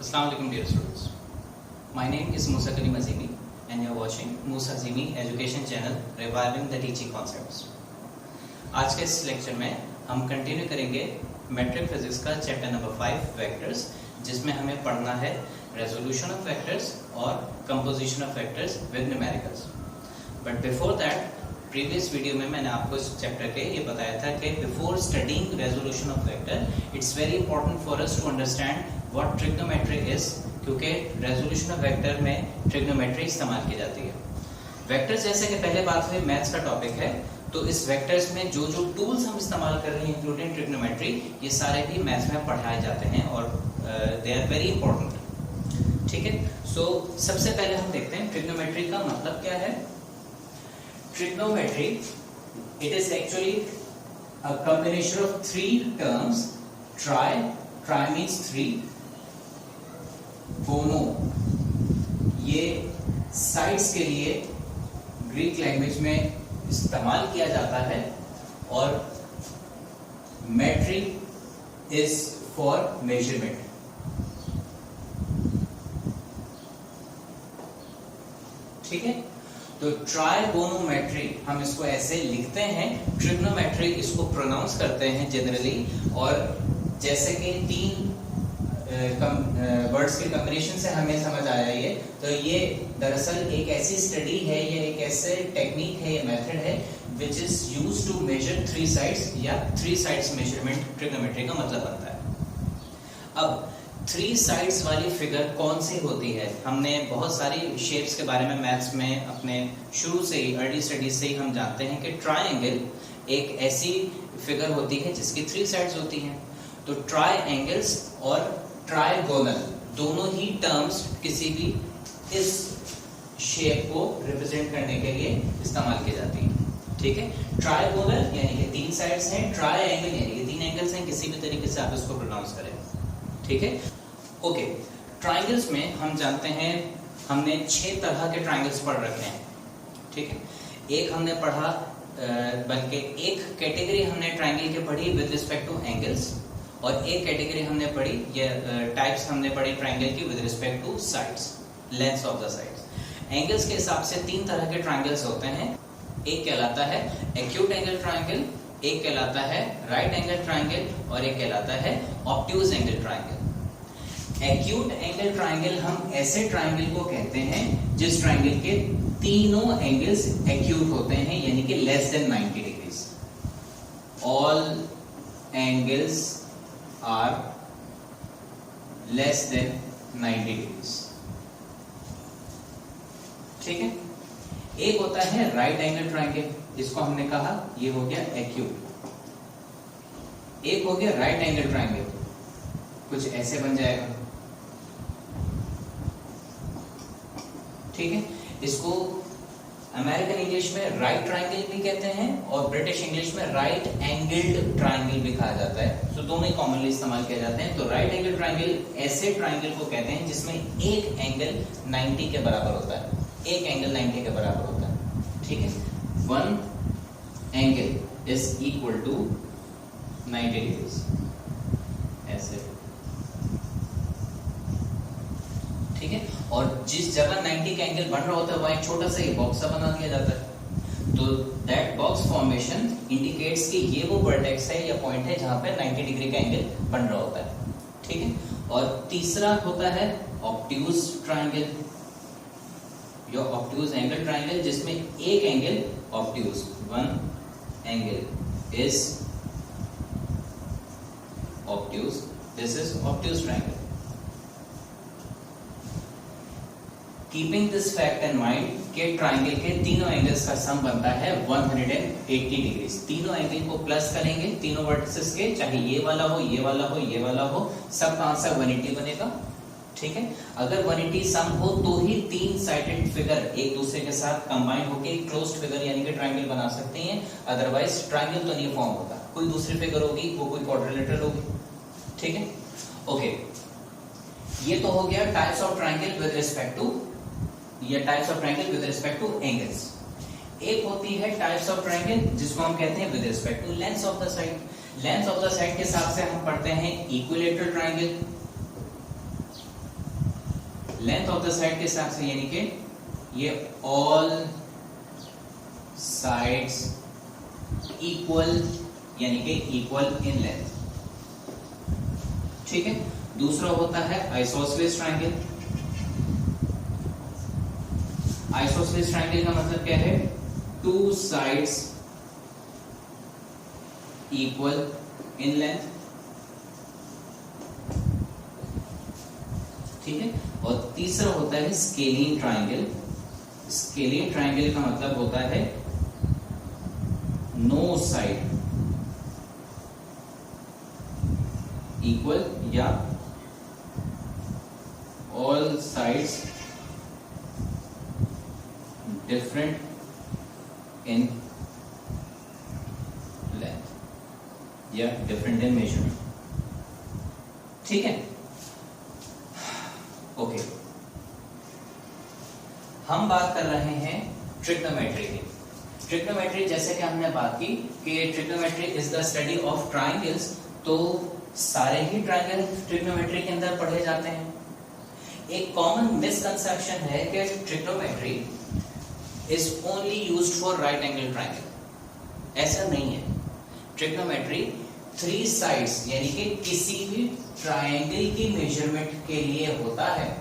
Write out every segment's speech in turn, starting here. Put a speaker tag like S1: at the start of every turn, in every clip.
S1: Assalamu alaikum dear students. My name is Musa Karim Azimi and you are watching Musa Azimi Education Channel Reviving the Teaching Concepts. आज के इस lecture में हम continue करेंगे matric physics का chapter number 5 vectors, जिसमें हमें पढ़ना है रेजोल्यूशन ऑफ वेक्टर्स और composition of vectors with numericals. But before that, previous video में मैंने आपको इस चैप्टर के ये बताया था कि before studying resolution of vector it's very important for us to understand what trigonometry is, क्योंकि रेजोल्यूशन ऑफ वेक्टर में ट्रिग्नोमेट्री इस्तेमाल की जाती है. वेक्टर्स जैसे कि पहले बात हुई मैथ्स का टॉपिक है, तो इस वेक्टर्स में जो जो टूल्स हम इस्तेमाल कर रहे हैं इंक्लूडिंग ट्रिग्नोमेट्री, ये सारे भी मैथ्स में पढ़ाए जाते हैं और दे आर वेरी इंपॉर्टेंट. ठीक है, सो सबसे पहले हम देखते हैं ट्रिग्नोमेट्री का मतलब क्या है. Trigonometry, it is actually a combination of three terms. Tri means three. Gono, ये साइड्स के लिए ग्रीक लैंग्वेज में इस्तेमाल किया जाता है, और मेट्री इज फॉर मेजरमेंट. ठीक है, तो ट्राइगोनोमेट्री हम इसको ऐसे लिखते हैं, ट्रिग्नोमेट्री इसको प्रोनाउंस करते हैं जनरली. और जैसे कि तीन वर्ड्स के कॉम्बिनेशन से हमें समझ आया ये, तो ये दरअसल एक ऐसी स्टडी है, ये एक ऐसे टेक्निक है, ये मेथड है which is used to measure three sides, या थ्री साइड्स मेजरमेंट ट्रिग्नोमेट्री का मतलब बनता है. अब थ्री साइड्स वाली फिगर कौन सी होती है? हमने बहुत सारी शेप्स के बारे में मैथ्स में अपने शुरू से ही, अर्ली स्टडीज से ही हम जानते हैं कि ट्रायंगल एक ऐसी फिगर होती है जिसकी थ्री साइड्स होती हैं. तो ट्रायंगल्स और ट्रायगोनल दोनों ही टर्म्स किसी भी इस शेप को रिप्रेजेंट करने के लिए इस्तेमाल की जाती हैं. ठीक है, ट्रायगोनल यानी कि तीन साइड्स हैं, ट्रायंगल यानी कि तीन एंगल्स हैं, किसी भी तरीके से आप इसको प्रोनाउंस करें. ठीक है, ओके. ट्रायंगल्स में हम जानते हैं, हमने 6 तरह के ट्रायंगल्स पढ़ रखे हैं. ठीक है, एक हमने पढ़ा, बल्कि एक कैटेगरी हमने ट्रायंगल की पढ़ी विद रिस्पेक्ट टू एंगल्स, और एक कैटेगरी हमने पढ़ी, ये टाइप्स हमने पढ़ी ट्रायंगल की with respect two sides, lengths of the sides. Angles के हिसाब से 3 तरह के ट्रायंगल्स होते हैं. एक कहलाता है एक्यूट एंगल ट्रायंगल, एक कहलाता है राइट एंगल ट्रायंगल, और एक कहलाता है obtuse angle triangle. Acute angle triangle हम ऐसे ट्रायंगल को कहते हैं जिस ट्रायंगल के तीनों एंगल्स एक्यूट होते हैं, यानी कि less than 90 degrees. All angles are less than 90 degrees. ठीक है, एक होता है राइट एंगल ट्रायंगल, जिसको हमने कहा ये हो गया एक्यूट. एक हो गया राइट एंगल ट्रायंगल, कुछ ऐसे बन जाएगा. ठीक है, इसको अमेरिकन इंग्लिश में राइट ट्रायंगल भी कहते हैं, और ब्रिटिश इंग्लिश में राइट एंगल्ड ट्रायंगल भी कहा जाता है. तो दोनों ही कॉमनली इस्तेमाल किए जाते हैं. तो राइट एंगल ट्रायंगल ऐसे ट्रायंगल को कहते हैं जिसमें एक एंगल 90 के बराबर होता है, एक एंगल 90 के बराबर होता है. ठीक है, one angle is equal to 90 degrees, ऐसे. ठीक है, और जिस जगह 90 का एंगल बन रहा होता है वहां एक छोटा सा बॉक्स सा बना दिया जाता है. तो दैट बॉक्स फॉर्मेशन इंडिकेट्स कि ये वो वर्टेक्स है या पॉइंट है जहां पे 90 डिग्री का एंगल बन रहा होता है. ठीक है, और तीसरा होता है ऑब्ट्यूज ट्रायंगल, या ऑब्ट्यूज एंगल ट्रायंगल, जिसमें एक angle obtuse, one angle is obtuse, this is obtuse triangle. Keeping this fact in mind के ट्रायंगल के तीनों एंगल्स का सम बनता है 180 डिग्रीज. तीनों एंगल को प्लस करेंगे, तीनों वर्टिसेस के, चाहे ये वाला हो, ये वाला हो, ये वाला हो, सब का आंसर 180 बनेगा. ठीक है, अगर 180 सम हो तो ही तीन साइडेड फिगर एक दूसरे के साथ कंबाइन होकर एक क्लोज्ड फिगर यानी कि ट्रायंगल बना सकते हैं. अदरवाइज ट्रायंगल तो नहीं फॉर्म होता, कोई दूसरी फिगर होगी, वो कोई क्वाड्रिलेटरल होगी. ठीक है, ओके. ये तो हो गया types of triangle with respect to, ये types of triangle with respect to angles. एक होती है टाइप्स ऑफ ट्रायंगल जिसको हम कहते हैं with respect to length of the side. Length of the side के हिसाब से हम पढ़ते हैं equilateral triangle, length of the side के हिसाब से, यानी कि ये ऑल साइड्स इक्वल, यानी कि इक्वल इन लेंथ। ठीक है। दूसरा होता है आइसोसेलेस ट्रायंगल। आइसोसेलेस ट्रायंगल का मतलब क्या है? Two sides equal in length. ठीक है। और तीसरा होता है स्केलिन ट्रायंगल। स्केलिन ट्रायंगल का मतलब होता है नो साइड इक्वल या all sides different in length या डिफरेंट इन मेजरमेंट। ठीक है। ओके, हम बात कर रहे हैं ट्रिग्नोमेट्री की। ट्रिग्नोमेट्री, जैसे कि हमने बात की कि trigonometry is the study of triangles, तो सारे ही ट्रायंगल ट्रिग्नोमेट्री के अंदर पढ़े जाते हैं। एक कॉमन मिसकंसेप्शन है कि trigonometry is only used for right angle triangle. ऐसा नहीं है। ट्रिग्नोमेट्री थ्री साइड्स यानी कि किसी भी ट्रायंगल की मेजरमेंट के लिए होता है।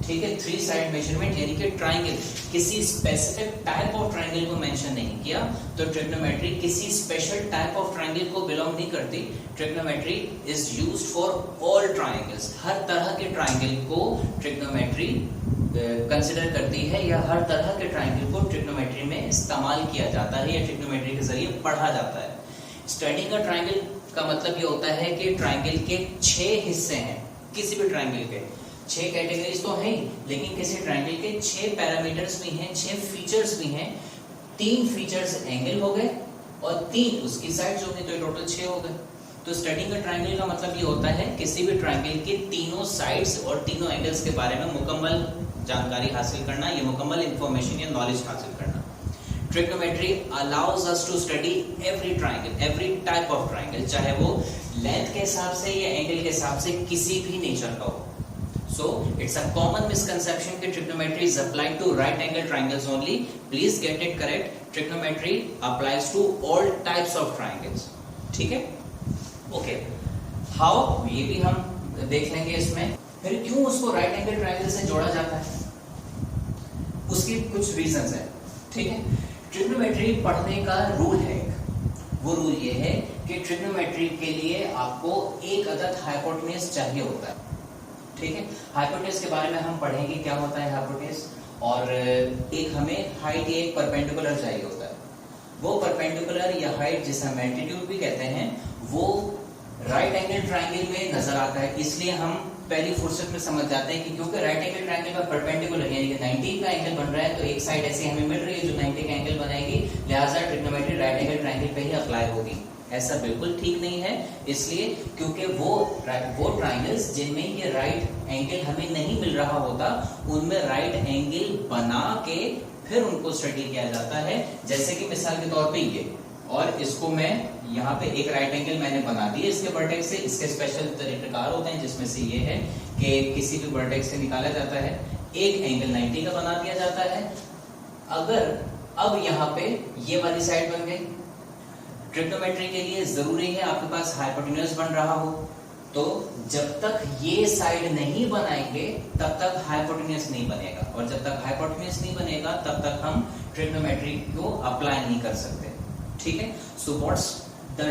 S1: ठीक है। थ्री साइड मेजरमेंट यानी कि ट्रायंगल, किसी स्पेसिफिक टाइप ऑफ ट्रायंगल को मेंशन नहीं किया, तो ट्रिग्नोमेट्री किसी स्पेशल टाइप ऑफ ट्रायंगल को बिलोंग नहीं करती। Trigonometry is used for all triangles. हर तरह के ट्रायंगल को ट्रिग्नोमेट्री कंसिडर करती है, या हर तरह के ट्रायंगल को ट्रिग्नोमेट्री में इस्तेमाल किया जाता है या ट्रिग्नोमेट्री के जरिए पढ़ा जाता है। स्टडी का ट्रायंगल का मतलब ये होता है कि ट्रायंगल के 6 हिस्से हैं। किसी भी ट्रायंगल के 6 कैटेगरीज तो हैं, लेकिन किसी ट्रायंगल के 6 पैरामीटर्स भी हैं, 6 फीचर्स भी हैं। 3 फीचर्स एंगल हो गए और 3 उसकी साइड्स हो गई, तो टोटल 6 हो गए। तो स्टडी का ट्रायंगल का मतलब ये होता है किसी भी ट्रायंगल के तीनों साइड्स और तीनों एंगल्स के बारे में मुकम्मल जानकारी हासिल करना, ये मुकम्मल इंफॉर्मेशन या नॉलेज हासिल करना। Trigonometry allows us to study every triangle, every type of triangle, चाहे वो लेंथ के हिसाब से या एंगल के हिसाब से किसी भी नेचर का हो। So it's a common misconception that trigonometry is applied to right angle triangles only. Please get it correct. Trigonometry applies to all types of triangles. ठीक है? Okay. How? ये भी हम देख लेंगे इसमें। फिर क्यों उसको right angle triangle से जोड़ा जाता है? उसकी कुछ reasons है। ठीक है? ट्रिग्नोमेट्री पढ़ने का रूल है। वो रूल ये है कि ट्रिग्नोमेट्री के लिए आपको एक अदद हाइपोटेन्यूज चाहिए होता है। ठीक है। हाइपोटेन्यूज के बारे में हम पढ़ेंगे क्या होता है हाइपोटेन्यूज, और एक हमें हाइट या एक परपेंडिकुलर चाहिए होता है। वो परपेंडिकुलर या हाइट जिसे हम एल्टीट्यूड भी कहते हैं, वो राइट एंगल ट्रायंगल में नजर आता है। इसलिए हम पहली फुर्सत में समझ जाते हैं कि क्योंकि राइट एंगल ट्रायंगल का परपेंडिकुलर यानी कि 90 का एंगल बन रहा है, तो एक साइड ऐसी हमें मिल रही है जो 90 का एंगल बनाएगी, लिहाजा ट्रिग्नोमेट्री राइट एंगल ट्रायंगल पे ही अप्लाई होगी। ऐसा बिल्कुल ठीक नहीं है। इसलिए क्योंकि वो ट्रायंगल्स जिनमें ये राइट एंगल हमें नहीं मिल रहा होता, उनमें राइट एंगल बना के फिर उनको स्टडी किया जाता है। जैसे कि मिसाल के तौर पे ये, और इसको मैं यहाँ पे एक राइट एंगल मैंने बना दिया इसके वर्टेक्स से। इसके स्पेशल तरीकेकार होते हैं, जिसमें से ये है कि किसी भी वर्टेक्स से निकाला जाता है, एक एंगल 90 का बना दिया जाता है। अगर अब यहाँ पे ये वाली साइड बन गई, ट्रिग्नोमेट्री के लिए जरूरी है आपके पास हाइपोटेन्यूज बन रहा हो, तो जब तक ये साइड नहीं बनाएंगे तब तक हाइपोटेन्यूज नहीं बनेगा, और जब तक हाइपोटेन्यूज नहीं बनेगा तब तक हम ट्रिग्नोमेट्री को अप्लाई नहीं कर सकते। ठीक है। So what's the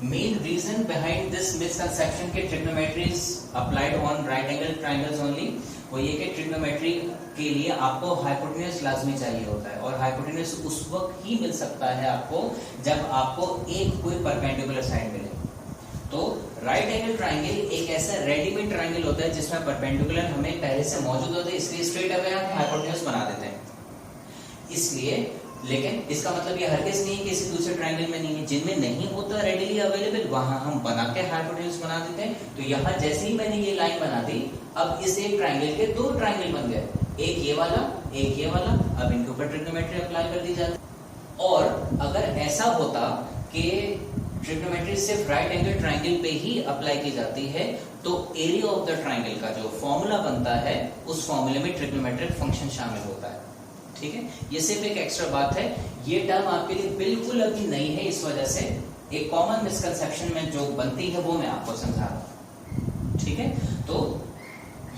S1: main reason behind this misconception कि trigonometry is applied on right angle triangles only, वो ये कि ट्रिग्नोमेट्री के लिए आपको हाइपोटेन्यूज लाजमी चाहिए होता है, और हाइपोटेन्यूज उस वक्त ही मिल सकता है आपको जब आपको एक कोई परपेंडिकुलर साइड मिले। तो राइट एंगल ट्रायंगल एक ऐसा रेडीमेड ट्रायंगल होता है जिसमें परपेंडिकुलर हमें पहले से मौजूद होते हैं, इसलिए स्ट्रेट अवे हम हाइपोटेन्यूज बना देते हैं। इसलिए, लेकिन इसका मतलब ये हरगिज नहीं है कि किसी दूसरे ट्रायंगल में नहीं है। जिनमें नहीं होता रेडीली अवेलेबल, वहां हम बना के हाइपोटेन्यूज बना देते हैं। तो यहाँ जैसे ही मैंने ये लाइन बना दी, अब इस एक ट्रायंगल के 2 ट्रायंगल बन गए, एक ये वाला, एक ये वाला। अब इनके ऊपर ट्रिग्नोमेट्री अप्लाई कर दी जाती है। और अगर ऐसा होता कि ट्रिग्नोमेट्री सिर्फ राइट एंगल ट्राइंगल पे ही अप्लाई की जाती है, तो एरिया ऑफ द ट्राइंगल का जो फॉर्मूला बनता है उस फॉर्मूले में ट्रिग्नोमेट्रिक फंक्शन शामिल होता है। ठीक है, ये सिर्फ एक एक्स्ट्रा बात है, ये टर्म आपके लिए बिल्कुल अभी नई है, इस वजह से एक कॉमन मिसकंसेप्शन में जो बनती है वो मैं आपको समझा रहा हूं। ठीक है, तो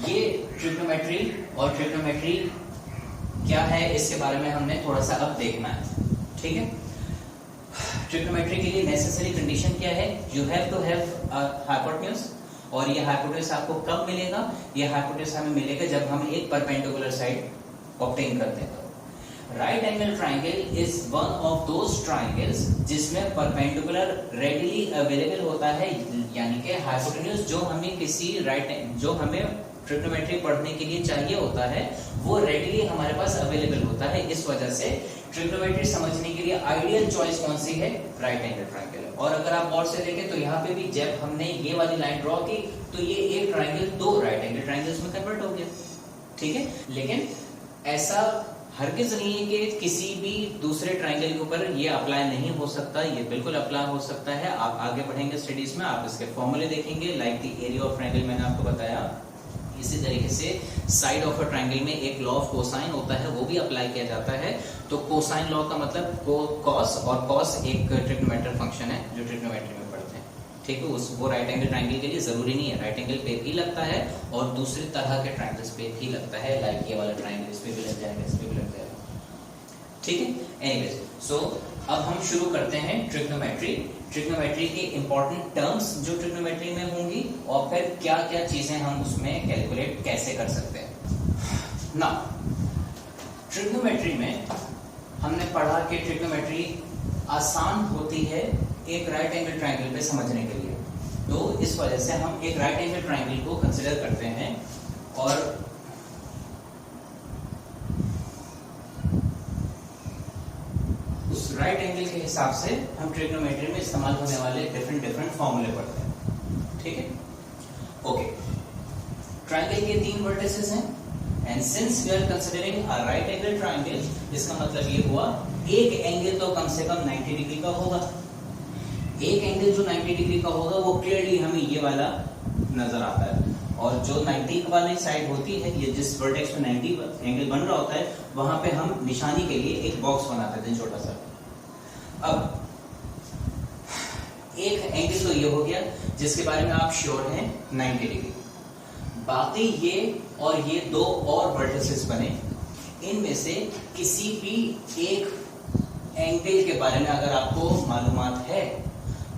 S1: ये ट्रिग्नोमेट्री और ट्रिग्नोमेट्री क्या है इसके बारे में हमने थोड़ा सा अब देखना है। ठीक है, ट्रिग्नोमेट्री के लिए नेसेसरी कंडीशन क्या है? You have to have hypotenuse, और ये हाइपोटेन्यूज आपको कब मिलेगा? ये हाइपोटेन्यूज हमें मिलेगा जब हम एक परपेंडिकुलर साइड ऑब्टेन करते हैं। Right angle triangle is one of those triangles जिसमें परपेंडिकुलर रेडीली अवेलेबल होता है, यानी कि हाइपोटेन्यूज जो हमें ट्रिग्नोमेट्री पढ़ने के लिए चाहिए होता है वो रेडीली हमारे पास अवेलेबल होता है। इस वजह से ट्रिग्नोमेट्री समझने के लिए आइडियल चॉइस कौन सी है? Right angle triangle. और अगर आप गौर से देखें तो यहाँ पे भी जब हमने ये वाली लाइन ड्रॉ की तो ये एक ट्राइंगल दो राइट एंगल ट्राइंगल्स में कन्वर्ट हो गया। ठीक है, लेकिन ऐसा हरगिज नहीं है कि किसी भी दूसरे ट्राइंगल के ऊपर ये अप्लाई नहीं हो सकता, ये बिल्कुल अप्लाई हो सकता है। आप आगे बढ़ेंगे स्टडीज में, आप इसके फॉर्मूले देखेंगे, like the area of triangle मैंने आपको बताया। इसी तरीके से साइड ऑफ अ ट्राइंगल में एक लॉ ऑफ कोसाइन होता है, वो भी अप्लाई किया जाता है। तो कोसाइन लॉ का मतलब कॉस, और कॉस एक ट्रिग्नोमेट्रिक फंक्शन है जो ट्रिग्नोमेट्री में पढ़ते हैं। ठीक है, वो राइट एंगल ट्राइंगल के लिए जरूरी नहीं है, राइट एंगल पे भी लगता है और दूसरी तरह के ट्राइंगल्स पे भी लगता है, लाइक ये वाला ट्राइंगल इस पे भी लग जाएगा, इस पे भी लग जाएगा। ठीक है, एनीवेज, सो अब हम शुरू करते हैं ट्रिग्नोमेट्री। ट्रिग्नोमेट्री के इंपॉर्टेंट टर्म्स जो ट्रिग्नोमेट्री में होंगी और फिर क्या क्या चीजें हम उसमें कैलकुलेट कैसे कर सकते हैं। ना ट्रिग्नोमेट्री में हमने पढ़ा कि ट्रिग्नोमेट्री आसान होती है एक राइट एंगल ट्राइंगल पे समझने के लिए, तो इस वजह से हम एक राइट एंगल ट्राइंगल को कंसिडर करते हैं और उस राइट एंगल के हिसाब से हम ट्रिग्नोमेट्री में इस्तेमाल होने वाले डिफरेंट फॉर्मूले पढ़ते हैं। ठीक है, ओके। ट्राइंगल के 3 वर्टिसेस हैं, and since we are considering a right angle triangle, इसका मतलब ये हुआ एक एंगल तो कम से कम 90 डिग्री का होगा। एक एंगल जो 90 डिग्री का होगा वो क्लियरली हमें ये वाला नजर आता है, और जो 90 वाली साइड होती है, ये जिस वर्टेक्स में 90 एंगल बन रहा होता है, वहां पे हम निशानी के लिए एक बॉक्स बनाते थे छोटा सा। अब एक एंगल तो ये हो गया जिसके बारे में आप श्योर हैं 90 डिग्री। बाकी ये और ये 2 और वर्टिसेस बने, इनमें से किसी भी एक एंगल के बारे में अगर आपको मालूमात है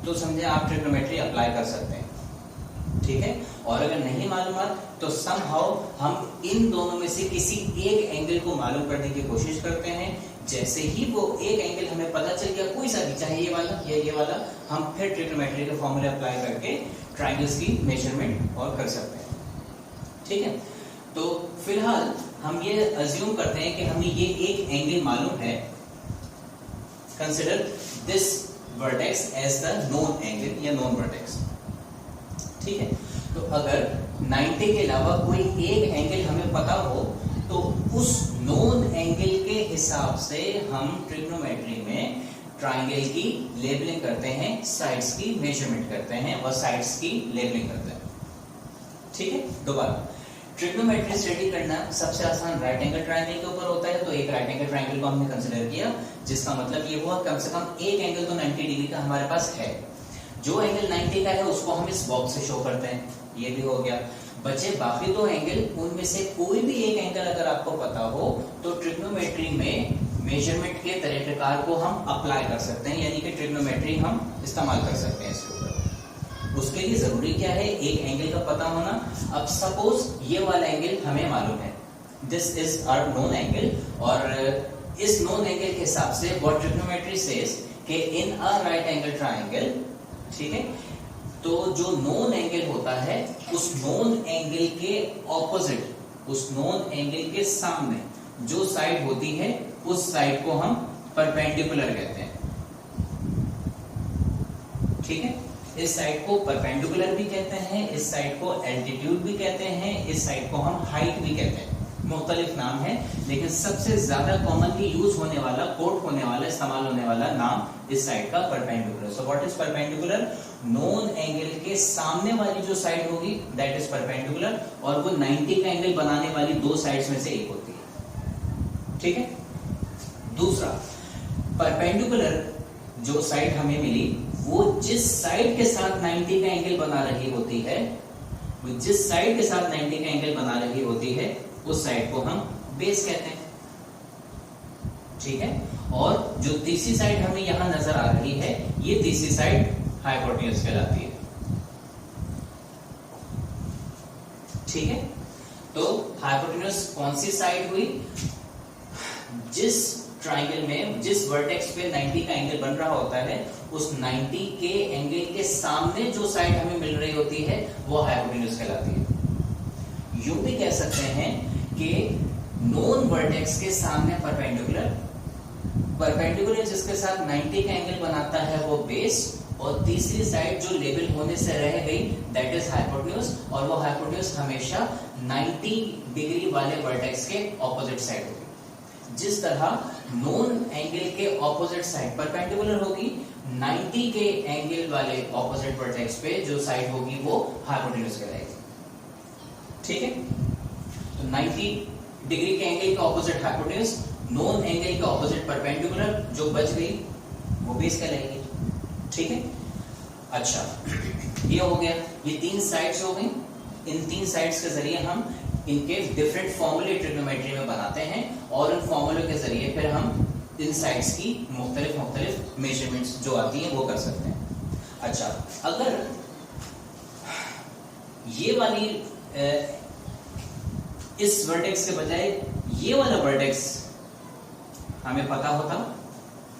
S1: तो समझे आप ट्रिग्नोमेट्री अप्लाई कर सकते हैं। ठीक है, और अगर नहीं मालूमात तो समहाउ हम इन दोनों में से किसी एक एंगल को मालूम करने की कोशिश करते हैं। जैसे ही वो एक एंगल हमें पता चल गया, कोई सा भी, चाहे ये वाला या ये वाला, हम फिर ट्रिग्नोमेट्री के फॉर्मूले अप्लाई करके ट्राइंगल्स की मेजरमेंट और कर सकते हैं। ठीक है, तो फिलहाल हम ये अज्यूम करते हैं कि हमें ये एक एंगल मालूम है। Consider this vertex as the known angle या नोन वर्टेक्स। ठीक है, तो अगर 90 के अलावा कोई एक एंगल हमें पता हो तो उस नोन एंगल के हिसाब से हम ट्रिग्नोमेट्री में ट्राइंगल की लेबलिंग करते हैं, साइड्स की मेजरमेंट करते हैं और साइड्स की लेबलिंग करते हैं। ठीक है, दोबारा ट्रिग्नोमेट्री स्टडी करना सबसे आसान राइट एंगल ट्राइंगल के ऊपर होता है, तो एक राइट एंगल ट्राइंगल को हमने कंसीडर किया, जिसका मतलब ये हुआ कम से कम एक एंगल तो 90 डिग्री का हमारे पास है। जो एंगल 90 का है उसको हम इस बॉक्स से शो करते हैं, ये भी हो गया। बचे बाकी 2 एंगल, उनमें से कोई भी एक एंगल अगर आपको पता हो तो ट्रिग्नोमेट्री में मेजरमेंट के तरीकेकार को हम अप्लाई कर सकते हैं, यानी कि ट्रिग्नोमेट्री हम इस्तेमाल कर सकते हैं इसके ऊपर। उसके लिए जरूरी क्या है? एक एंगल का पता होना। अब सपोज ये वाला एंगल हमें मालूम है, this is our known angle, और इस नोन एंगल के हिसाब से व्हाट ट्रिग्नोमेट्री सेज कि इन अ राइट एंगल ट्राइंगल, ठीक है, तो जो नोन एंगल होता है उस नोन एंगल के ऑपोजिट, उस नोन एंगल के सामने जो साइड होती है उस साइड को हम परपेंडिकुलर कहते हैं। ठीक है, इस साइड को परपेंडिकुलर भी कहते हैं, इस साइड को एल्टीट्यूड भी कहते हैं, इस साइड को हम हाइट भी कहते हैं। मुख्तलिफ नाम है, लेकिन सबसे ज्यादा कॉमनली यूज होने वाला, कोट होने वाला, इस्तेमाल होने वाला नाम इस साइड का perpendicular. So what is perpendicular? Known angle के सामने वाली जो साइड होगी दैट इज परपेंडिकुलर, और वो 90 का एंगल बनाने वाली दो साइड्स में से एक होती है। ठीक है। दूसरा, परपेंडिकुलर जो साइड हमें मिली वो जिस साइड के साथ 90 का एंगल बना रही होती है, वो जिस साइड के साथ 90 का एंगल बना रही होती है उस साइड को हम बेस कहते हैं। ठीक है। और जो तीसरी साइड हमें यहां नजर आ रही है, ये तीसरी साइड हाइपोटेन्यूज कहलाती है। ठीक है। तो हाइपोटेन्यूज कौन सी साइड हुई? जिस ट्राइंगल में जिस वर्टेक्स पे 90 का एंगल बन रहा होता है, उस 90 के एंगल के सामने जो साइड हमें मिल रही होती है वो हाइपोटेन्यूज कहलाती है। यूं भी कह सकते हैं कि नोन वर्टेक्स के सामने परपेंडिकुलर, परपेंडिकुलर जिसके साथ 90 का एंगल बनाता है वो बेस, और तीसरी साइड जो लेवल होने से रह गई दैट इज हाइपोटेन्यूज, और वो हाइपोटेन्यूज हमेशा 90 डिग्री वाले वर्टेक्स के ऑपोजिट साइड होगी। जिस तरह नोन एंगल के ऑपोजिट साइड परपेंडिकुलर होगी, 90 के एंगल वाले ऑपोजिट वर्टेक्स पे जो साइड होगी वो हाइपोटेन्यूज कहलाएगी। ठीक है। तो 90 डिग्री के एंगल का ऑपोजिट हाइपोटेन्यूज, नोन एंगल के ऑपोजिट परपेंडिकुलर, जो बच गई वो बेस कहलाएगी। ठीक है। अच्छा, ये हो गया, ये तीन साइड्स हो गई। इन तीन साइड्स के जरिए हम इनके डिफरेंट फॉर्मूले ट्रिग्नोमेट्री में बनाते हैं, और इन फॉर्मूले के जरिए फिर हम इन साइड्स की मुख्तलिफ मेजरमेंट्स जो आती हैं वो कर सकते हैं। अच्छा, अगर ये वाली इस वर्टेक्स के बजाय ये वाला वर्टेक्स हमें पता होता,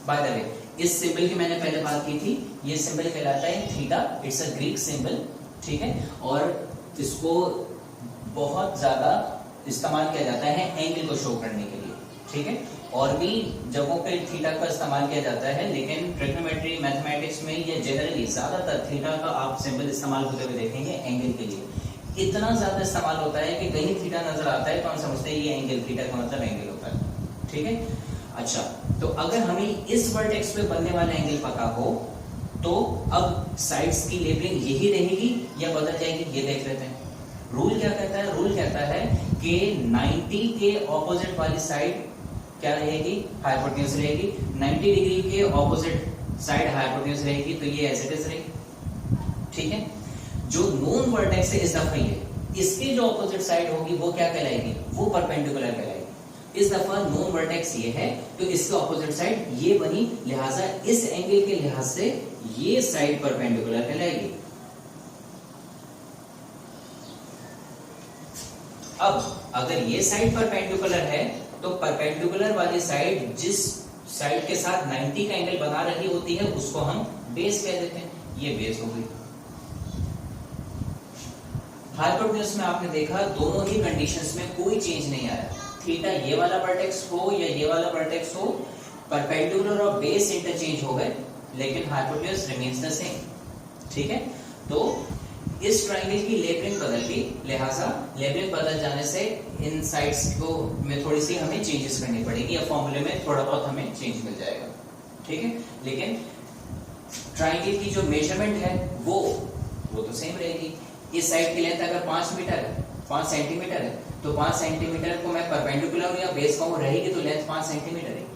S1: बाय द वे इस सिंबल की मैंने पहले बात की थी, ये सिंबल कहलाता है theta, it's a Greek symbol. ठीक है। और इसको बहुत ज्यादा इस्तेमाल किया जाता है एंगल को शो करने के लिए। ठीक है। और भी जगहों पे थीटा का इस्तेमाल किया जाता है, लेकिन ट्रिग्नोमेट्री मैथमेटिक्स में ये जनरली ज्यादातर थीटा का आप सिंबल इस्तेमाल होते हुए देखेंगे एंगल के लिए। इतना ज्यादा इस्तेमाल होता है कि कहीं थीटा नजर आता है तो हम समझते हैं ये एंगल, थीटा का मतलब एंगल होता है। ठीक है। अच्छा, तो अगर हमें इस वर्टेक्स पे बनने वाला एंगल पता हो तो अब साइड्स की लेबलिंग यही रहेगी या बदल जाएगी, ये देख लेते हैं। रूल क्या कहता है? रूल कहता है कि 90 के ऑपोजिट वाली साइड क्या रहेगी? हाइपोटेन्यूज रहेगी। 90 डिग्री के ऑपोजिट साइड हाइपोटेन्यूज रहेगी, तो ये एज इट इज रहेगी। ठीक है। जो नोन वर्टेक्स है इस दफा ये, इसकी जो ऑपोजिट साइड होगी वो क्या कहलाएगी? वो परपेंडिकुलर कहलाएगी। इस दफा नोन वर्टेक्स ये है तो इसके ऑपोजिट साइड ये बनी, लिहाजा इस एंगल के लिहाज से ये साइड परपेंडिकुलर कहलाएगी। अब अगर ये साइड परपेंडिकुलर है तो परपेंडिकुलर वाली साइड जिस साइड के साथ 90 का एंगल बना रही होती है उसको हम बेस कह देते हैं। ये बेस हो गई। हाइपोटेन्यूज में आपने देखा दोनों ही कंडीशंस में कोई चेंज नहीं आया। थीटा ये वाला वर्टेक्स हो या ये वाला वर्टेक्स हो, परपेंडिकुलर और बेस इंटरचेंज हो गए, लेकिन हाइपोटेन्यूज रिमेन्स द सेम। ठीक है। तो इस ट्रायंगल की लेबलिंग बदल गई, लिहाजा लेबलिंग बदल जाने से इन साइड्स को में थोड़ी सी हमें चेंजेस करनी पड़ेगी, या फॉर्मूले में थोड़ा बहुत हमें चेंज मिल जाएगा। ठीक है। लेकिन ट्रायंगल की जो मेजरमेंट है वो तो सेम रहेगी। इस साइड की लेंथ अगर 5 मीटर है, 5 सेंटीमीटर है, तो 5 सेंटीमीटर को मैं परपेंडिकुलर या बेस कहूं रहेगी तो लेंथ 5 सेंटीमीटर है।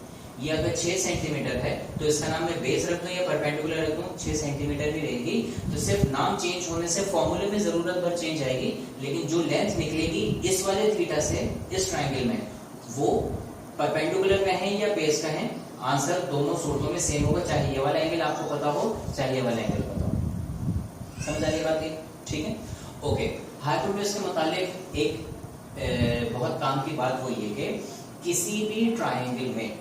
S1: ये अगर 6 सेंटीमीटर है तो इसका नाम मैं बेस रख दूं या परपेंडिकुलर रख दूं, 6 सेंटीमीटर ही रहेगी। तो सिर्फ नाम चेंज होने से फॉर्मूले में जरूरत भर चेंज आएगी, लेकिन जो लेंथ निकलेगी इस वाले थीटा से इस ट्रायंगल में वो परपेंडिकुलर का है या बेस का है, आंसर दोनों सूरतों में सेम होगा, चाहे ये वाला एंगल आपको पता हो चाहे ये वाला एंगल पता हो। समझ आ रही बात ये? ठीक है। ओके। हाइपोटेन्यूज के मुतालिक एक बहुत काम की बात वो ये कि किसी भी ट्रायंगल में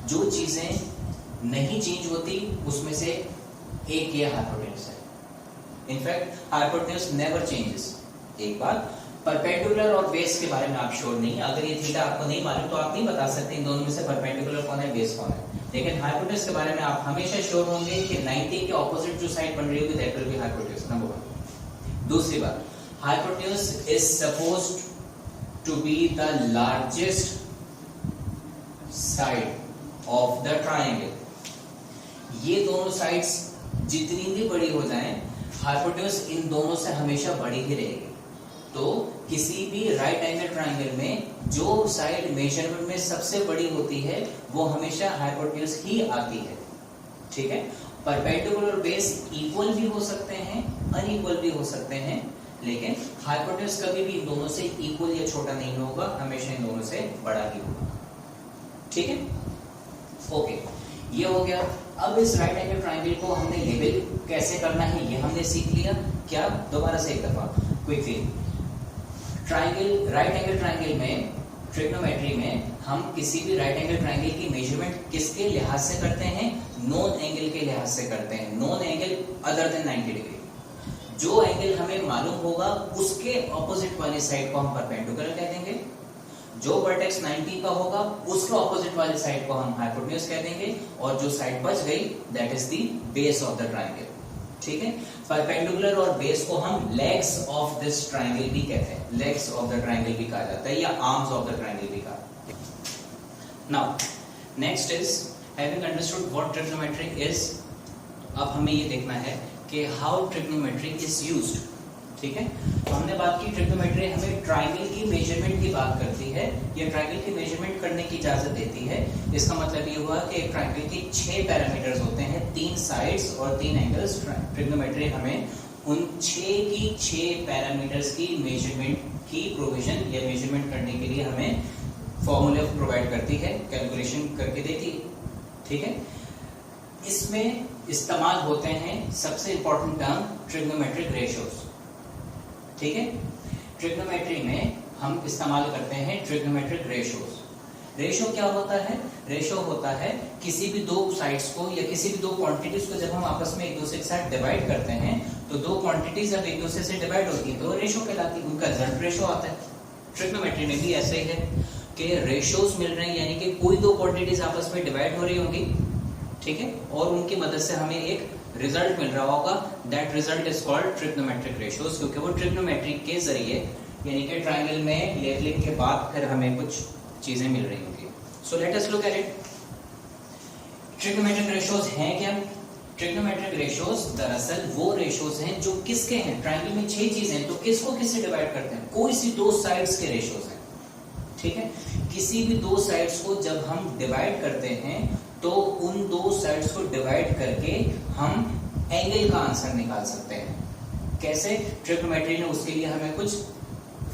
S1: जो चीजें नहीं चेंज होती उसमें से एक ये हाइपोटेन्यूज है। In fact hypotenuse never changes. एक बात, परपेंडिकुलर और बेस के बारे में आप श्योर नहीं, अगर ये थीटा आपको नहीं मालूम तो आप नहीं बता सकते इन दोनों में से परपेंडिकुलर कौन है बेस कौन है। लेकिन हाइपोटेन्यूज के बारे में आप हमेशा श्योर होंगे कि 90 के ऑपोजिट जो साइड बन रही होगी that will B hypotenuse, number 1। दूसरी बात, hypotenuse is supposed to be the largest side of the triangle. ये दोनों साइड्स जितनी भी बड़ी हो जाएं, हाइपोटेन्यूज इन दोनों से हमेशा बड़ी ही रहेगी. तो किसी भी राइट एंगल ट्रायंगल में जो साइड मेजरमेंट में सबसे बड़ी होती है वो हमेशा हाइपोटेन्यूज ही आती है. ठीक है. परपेंडिकुलर और बेस इक्वल भी हो सकते हैं, अनइक्वल भी हो सकते हैं, लेकिन हाइपोटेन्यूज कभी भी इन दोनों से इक्वल या छोटा नहीं होगा, हमेशा इन दोनों से बड़ा ही होगा. ठीक है. ओके, ये हो गया. अब इस राइट एंगल ट्रायंगल को हमने लेवल कैसे करना है ये हमने सीख लिया. क्या? दोबारा से एक दफा quickly. Triangle, right angle triangle में ट्रिग्नोमेट्री में हम किसी भी राइट एंगल ट्रायंगल की मेजरमेंट किसके लिहाज से करते हैं? नोन एंगल के लिहाज से करते हैं. Known angle other than 90 degree. जो एंगल हमें मालूम होगा उसके ऑपोजिट वाली साइड को हम परपेंडिकुलर कह देंगे. जो वर्टेक्स 90 का होगा उसके ऑपोजिट वाली साइड को हम हाइपोटेन्यूज कह देंगे, और जो साइड बच गई that is the base of the triangle. ठीक है. परपेंडिकुलर और बेस को हम लेग्स ऑफ दिस ट्रायंगल भी कहते हैं. लेग्स ऑफ द ट्रायंगल भी कहा जाता है या आर्म्स ऑफ द ट्रायंगल भी कहा. Now next is having understood what trigonometry is. अब हमें ये देखना है कि हाउ ट्रिग्नोमेट्री इज यूज्ड. ठीक है. तो हमने बात की ट्रिग्नोमेट्री हमें ट्रायंगल की मेजरमेंट की बात करती है, या ट्रायंगल की मेजरमेंट करने की इजाजत देती है. इसका मतलब ये हुआ कि एक ट्रायंगल की 6 पैरामीटर्स होते हैं, 3 साइड्स और 3 एंगल्स. ट्रिग्नोमेट्री हमें उन 6 की 6 पैरामीटर्स की मेजरमेंट की प्रोविजन या मेजरमेंट करने के लिए हमें फॉर्मूले प्रोवाइड करती है, कैलकुलेशन करके देती है. ठीक है. इसमें इस्तेमाल होते हैं सबसे इंपॉर्टेंट टर्म ट्रिग्नोमेट्रिक रेशियोज. ठीक है. ट्रिग्नोमेट्री में हम इस्तेमाल करते हैं ट्रिग्नोमेट्रिक रेशियोज. रेशियो क्या होता है? रेशियो होता है किसी भी दो साइड्स को या किसी भी दो क्वांटिटीज को जब हम आपस में एक दूसरे के साथ डिवाइड करते हैं, तो दो क्वांटिटीज जब एक दूसरे से डिवाइड होती है तो रेशियो कहलाती है, उनका रिजल्ट रेशियो आता है. ट्रिग्नोमेट्री में भी ऐसे ही है कि रेशियोज मिल रहे हैं, यानी कि कोई दो क्वांटिटीज आपस में डिवाइड हो रही होंगी. ठीक है. और उनकी मदद से हमें एक रिजल्ट मिल रहा होगा. That result is called trigonometric ratios, क्योंकि वो ट्रिग्नोमेट्री के जरिए यानी कि ट्रायंगल में लेवलिंग के बाद फिर हमें कुछ चीजें मिल रही होंगी. So let us look at it. Trigonometric ratios हैं क्या? ट्रिग्नोमेट्रिक रेशियोज दरअसल वो रेशियोज हैं जो किसके हैं? ट्रायंगल में 6 चीजें, तो किसको किससे डिवाइड करते हैं? कोई सी दो साइड्स के रेशियोज हैं. ठीक है. किसी भी दो साइड्स को जब हम डिवाइड करते हैं तो उन दो साइड्स को डिवाइड करके हम एंगल का आंसर निकाल सकते हैं. कैसे? ट्रिग्नोमेट्री ने उसके लिए हमें कुछ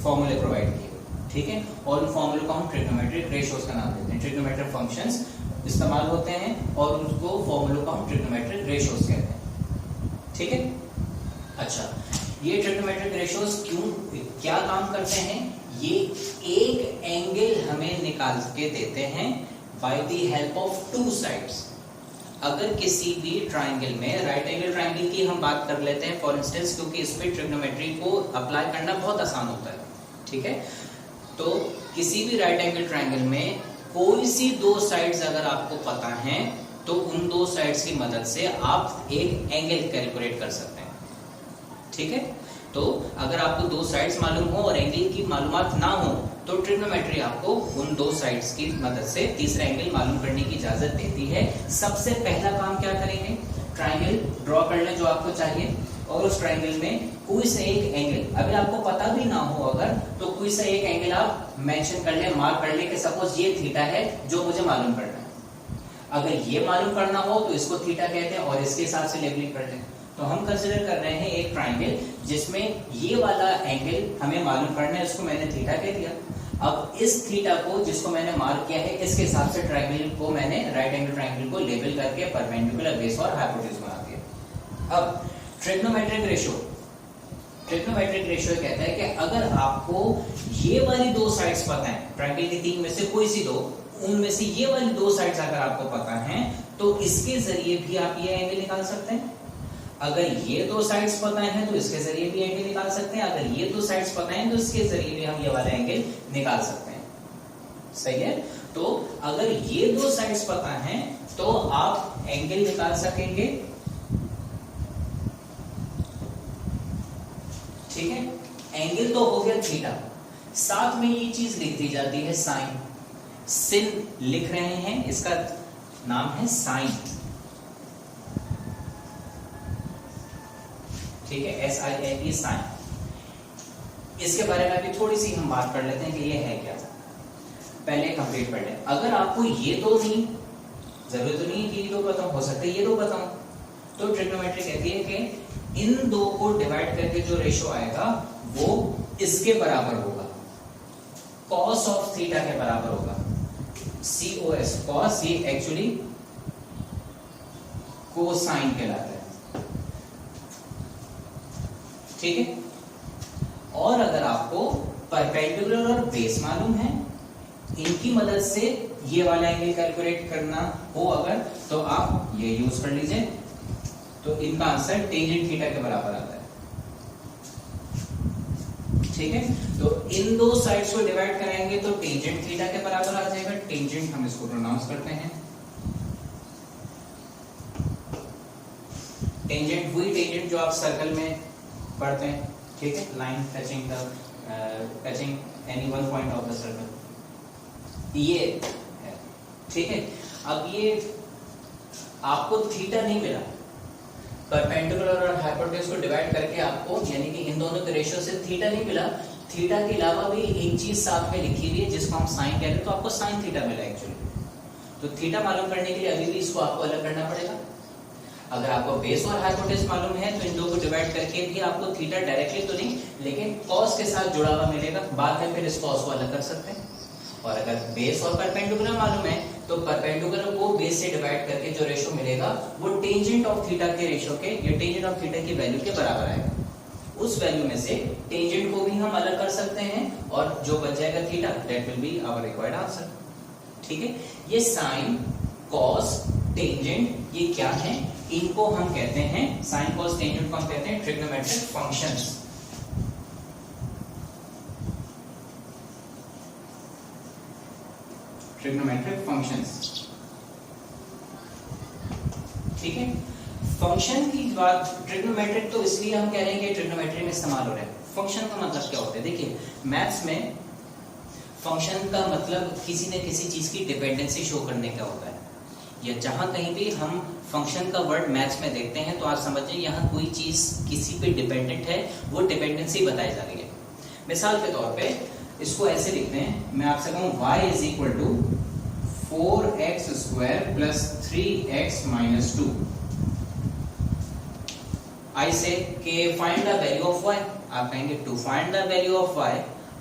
S1: फॉर्मूले प्रोवाइड किए. ठीक है. और उन फॉर्मूले को हम ट्रिग्नोमेट्रिक रेशियोज का नाम देते हैं. ट्रिग्नोमेट्रिक फंक्शंस इस्तेमाल होते हैं और उनको फॉर्मूले को हम ट्रिग्नोमेट्रिक रेशियोज कहते हैं. ठीक है. अच्छा, ये ट्रिग्नोमेट्रिक रेशियोज क्या काम करते हैं? ये एक एंगल हमें निकाल के देते हैं by the help of two sides. अगर किसी भी ट्रायंगल में, राइट एंगल ट्रायंगल की हम बात कर लेते हैं फॉर इंस्टेंस, क्योंकि इस पे ट्रिग्नोमेट्री को अप्लाई करना बहुत आसान होता है. ठीक है. तो किसी भी राइट एंगल ट्रायंगल में कोई सी दो साइड्स अगर आपको पता हैं तो उन दो साइड्स की मदद से आप एक एंगल कैलकुलेट कर सकते हैं. ठीक है. तो अगर आपको दो साइड्स मालूम हो और एंगल की मालूमात ना हो तो ट्रिग्नोमेट्री आपको उन दो साइड्स की मदद से तीसरा एंगल मालूम करने की इजाजत देती है. सबसे पहला काम क्या करेंगे? ट्रायंगल ड्रॉ कर लें जो आपको चाहिए, और उस ट्रायंगल में कोई सा एक एंगल, अगर आपको पता भी ना हो अगर, तो कोई सा एक एंगल आप मेंशन कर ले, मार्क कर ले कि सपोज ये थीटा है जो मुझे मालूम करना है. अगर ये मालूम करना हो तो इसको थीटा कहते हैं और इसके हिसाब से लेबलिंग कर लें. तो हम कंसीडर कर रहे हैं एक ट्रायंगल जिसमें ये वाला एंगल हमें मालूम करना है, इसको मैंने थीटा कह दिया. अब इस थीटा को जिसको मैंने मार्क किया है इसके हिसाब से ट्रायंगल को मैंने, राइट एंगल ट्रायंगल को लेबल करके परपेंडिकुलर, बेस और हाइपोटेन्यूज बना दिया. अब ट्रिग्नोमेट्रिक रेशियो, ट्रिग्नोमेट्रिक रेशियो कहता है कि अगर आपको ये वाली दो साइड्स पता है, ट्रायंगल की 3 में से कोई सी दो, उनमें से ये वाली दो साइड्स अगर आपको पता है तो इसके जरिए भी आप ये एंगल निकाल सकते हैं. अगर ये दो साइड्स पता है तो इसके जरिए भी एंगल निकाल सकते हैं. अगर ये दो साइड्स पता है तो इसके जरिए भी हम ये वाला एंगल निकाल सकते हैं. सही है. तो अगर ये दो साइड्स पता है तो आप एंगल निकाल सकेंगे. ठीक है. एंगल तो हो गया थीटा. साथ में ये चीज लिख दी जाती है साइन। सिन लिख रहे हैं, इसका नाम है साइन, ठीक है, SINE साइन। इसके बारे में अभी थोड़ी सी हम बात कर लेते हैं कि ये है क्या, पहले कंप्लीट कर लें। अगर आपको ये दो नहीं, जरूरत तो नहीं है कि ये दो बताऊं, हो सकता है ये दो बताऊं, तो ट्रिग्नोमेट्री कहती है कि इन दो को डिवाइड करके जो रेशो आएगा वो इसके बराबर होगा, कॉस ऑफ थीटा के बराबर होगा। COS कॉस, ये एक्चुअली कोसाइन कहलाता है, ठीक है। और अगर आपको परपेंडिकुलर और बेस मालूम है, इनकी मदद से ये वाला एंगल कैलकुलेट करना हो अगर, तो आप ये यूज कर लीजिए, तो इनका आंसर टेंजेंट थीटा के बराबर आता है, ठीक है। तो इन दो साइड्स को डिवाइड कराएंगे तो टेंजेंट थीटा के बराबर आ जाएगा। टेंजेंट हम इसको प्रोनाउंस करते हैं, टेंजेंट वही टेंजेंट जो आप सर्कल में पढ़ते हैं, ठीक है, line touching any one point of the circle, ये है, ठीक है। अब ये आपको थीटा नहीं मिला, परपेंडिकुलर और हाइपोटेन्यूज को डिवाइड करके आपको, यानी कि इन दोनों के रेशियो से थीटा नहीं मिला, थीटा के अलावा भी एक चीज साथ में लिखी हुई है जिसको हम साइन कह रहे हैं, तो आपको साइन थीटा मिला एक्चुअली। तो थीटा मालूम करने के लिए अभी भी इसको आपको अलग करना पड़ेगा। अगर आपको बेस और हाइपोटेन्यूज मालूम है तो इन दो को डिवाइड करके भी आपको थीटा डायरेक्टली तो नहीं, लेकिन कॉस के साथ जुड़ा हुआ मिलेगा, बाद में फिर इस कॉस को अलग कर सकते हैं। और अगर बेस और परपेंडिकुलर मालूम है तो परपेंडिकुलर को बेस से डिवाइड करके जो रेशो मिलेगा वो टेंजेंट ऑफ थीटा के रेशो के, या टेंजेंट ऑफ थीटा की वैल्यू के बराबर आएगा। उस वैल्यू में से टेंजेंट को भी हम अलग कर सकते हैं और जो बच जाएगा theta, that will be our required answer, ठीक है। ये साइन, कॉस, टेंजेंट ये क्या है, इनको हम कहते हैं, साइन कॉस टेंजेंट को हम कहते हैं ट्रिग्नोमेट्रिक फंक्शंस। ट्रिग्नोमेट्रिक फंक्शंस, ठीक है। फंक्शन की बात, ट्रिग्नोमेट्रिक तो इसलिए हम कह रहे हैं कि ट्रिग्नोमेट्री में इस्तेमाल हो रहा है। फंक्शन का मतलब क्या होता है, देखिए मैथ्स में फंक्शन का मतलब किसी न किसी चीज की डिपेंडेंसी शो करने का होता है, या जहां कहीं भी हम फंक्शन का वर्ड मैथ्स में देखते हैं तो आप समझिए यहाँ कोई चीज किसी पे डिपेंडेंट है, वो डिपेंडेंसी बताई जा रही है। मिसाल के तौर पे इसको ऐसे लिखते हैं, मैं आपसे कहूं y is equal to 4x square plus 3x minus 2। I say के find the value of y, आप कहेंगे to find the value of y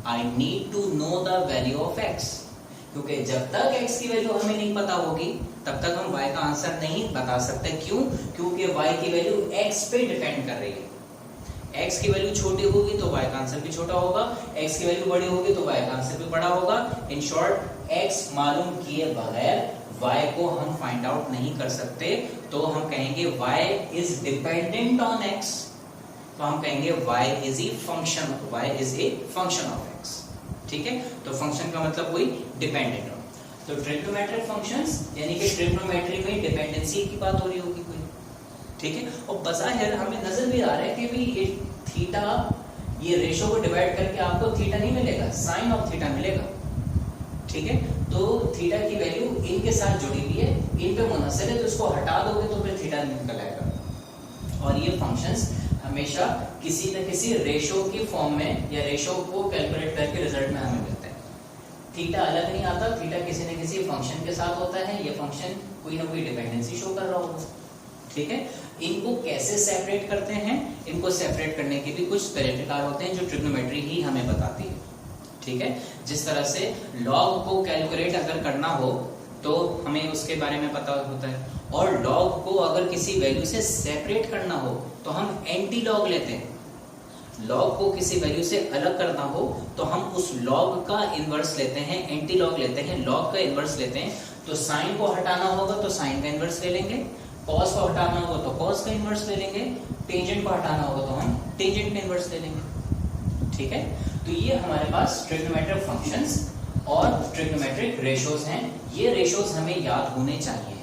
S1: I need to know the value of x, क्योंकि जब तक x की value हमें नहीं पता होगी तब तक हम y का आंसर नहीं बता सकते। क्यों? क्योंकि y की वैल्यू x पे डिपेंड कर रही है। x की वैल्यू छोटी होगी तो y का आंसर भी छोटा होगा, x की वैल्यू बड़ी होगी तो y का आंसर भी बड़ा होगा। इन शॉर्ट x मालूम किए बगैर y को हम फाइंड आउट नहीं कर सकते। तो हम कहेंगे y is dependent on x, तो हम कहेंगे y is a function of x, ठीक है। तो फंक्शन का मतलब वही डिपेंडेंट ऑन। तो ट्रिग्नोमेट्रिक फंक्शंस यानी कि ट्रिग्नोमेट्री में डिपेंडेंसी की बात हो रही होगी कोई, ठीक है। और बज़ाहिर हमें नजर भी आ रहा है कि भी ये थीटा, ये रेशो को डिवाइड करके आपको थीटा नहीं मिलेगा, साइन ऑफ थीटा मिलेगा, ठीक है। तो थीटा की वैल्यू इनके साथ जुड़ी हुई है, इन पे मुनसर है, तो इसको हटा दोगे तो फिर थीटा निकल आएगा। और ये फंक्शंस हमेशा किसी न किसी रेशो की फॉर्म में या रेशो को कैलकुलेट करके रिजल्ट में हमें मिलता है। थीटा अलग नहीं आता, थीटा किसी न किसी फंक्शन के साथ होता है, ये फंक्शन कोई ना कोई डिपेंडेंसी शो कर रहा होगा, ठीक है। इनको कैसे सेपरेट करते हैं, इनको सेपरेट करने के भी कुछ तरीकेकार होते हैं जो ट्रिग्नोमेट्री ही हमें बताती है, ठीक है। जिस तरह से लॉग को कैलकुलेट अगर करना हो तो हमें उसके बारे में पता होता है, और लॉग को अगर किसी वैल्यू से सेपरेट करना हो तो हम एंटी लॉग लेते हैं। लॉग को किसी वैल्यू से अलग करना हो तो हम उस लॉग का इनवर्स लेते हैं, एंटी लॉग लेते हैं, लॉग का इनवर्स लेते हैं। तो साइन को हटाना होगा तो साइन का इनवर्स ले लेंगे, कॉस को हटाना होगा तो कॉस का इनवर्स ले लेंगे, टेंजेंट को हटाना होगा तो हम टेंजेंट का इनवर्स ले लेंगे, ठीक है। तो ये हमारे पास ट्रिग्नोमेट्रिक फंक्शंस और ट्रिग्नोमेट्रिक रेशोज हैं। ये रेशोज हमें याद होने चाहिए,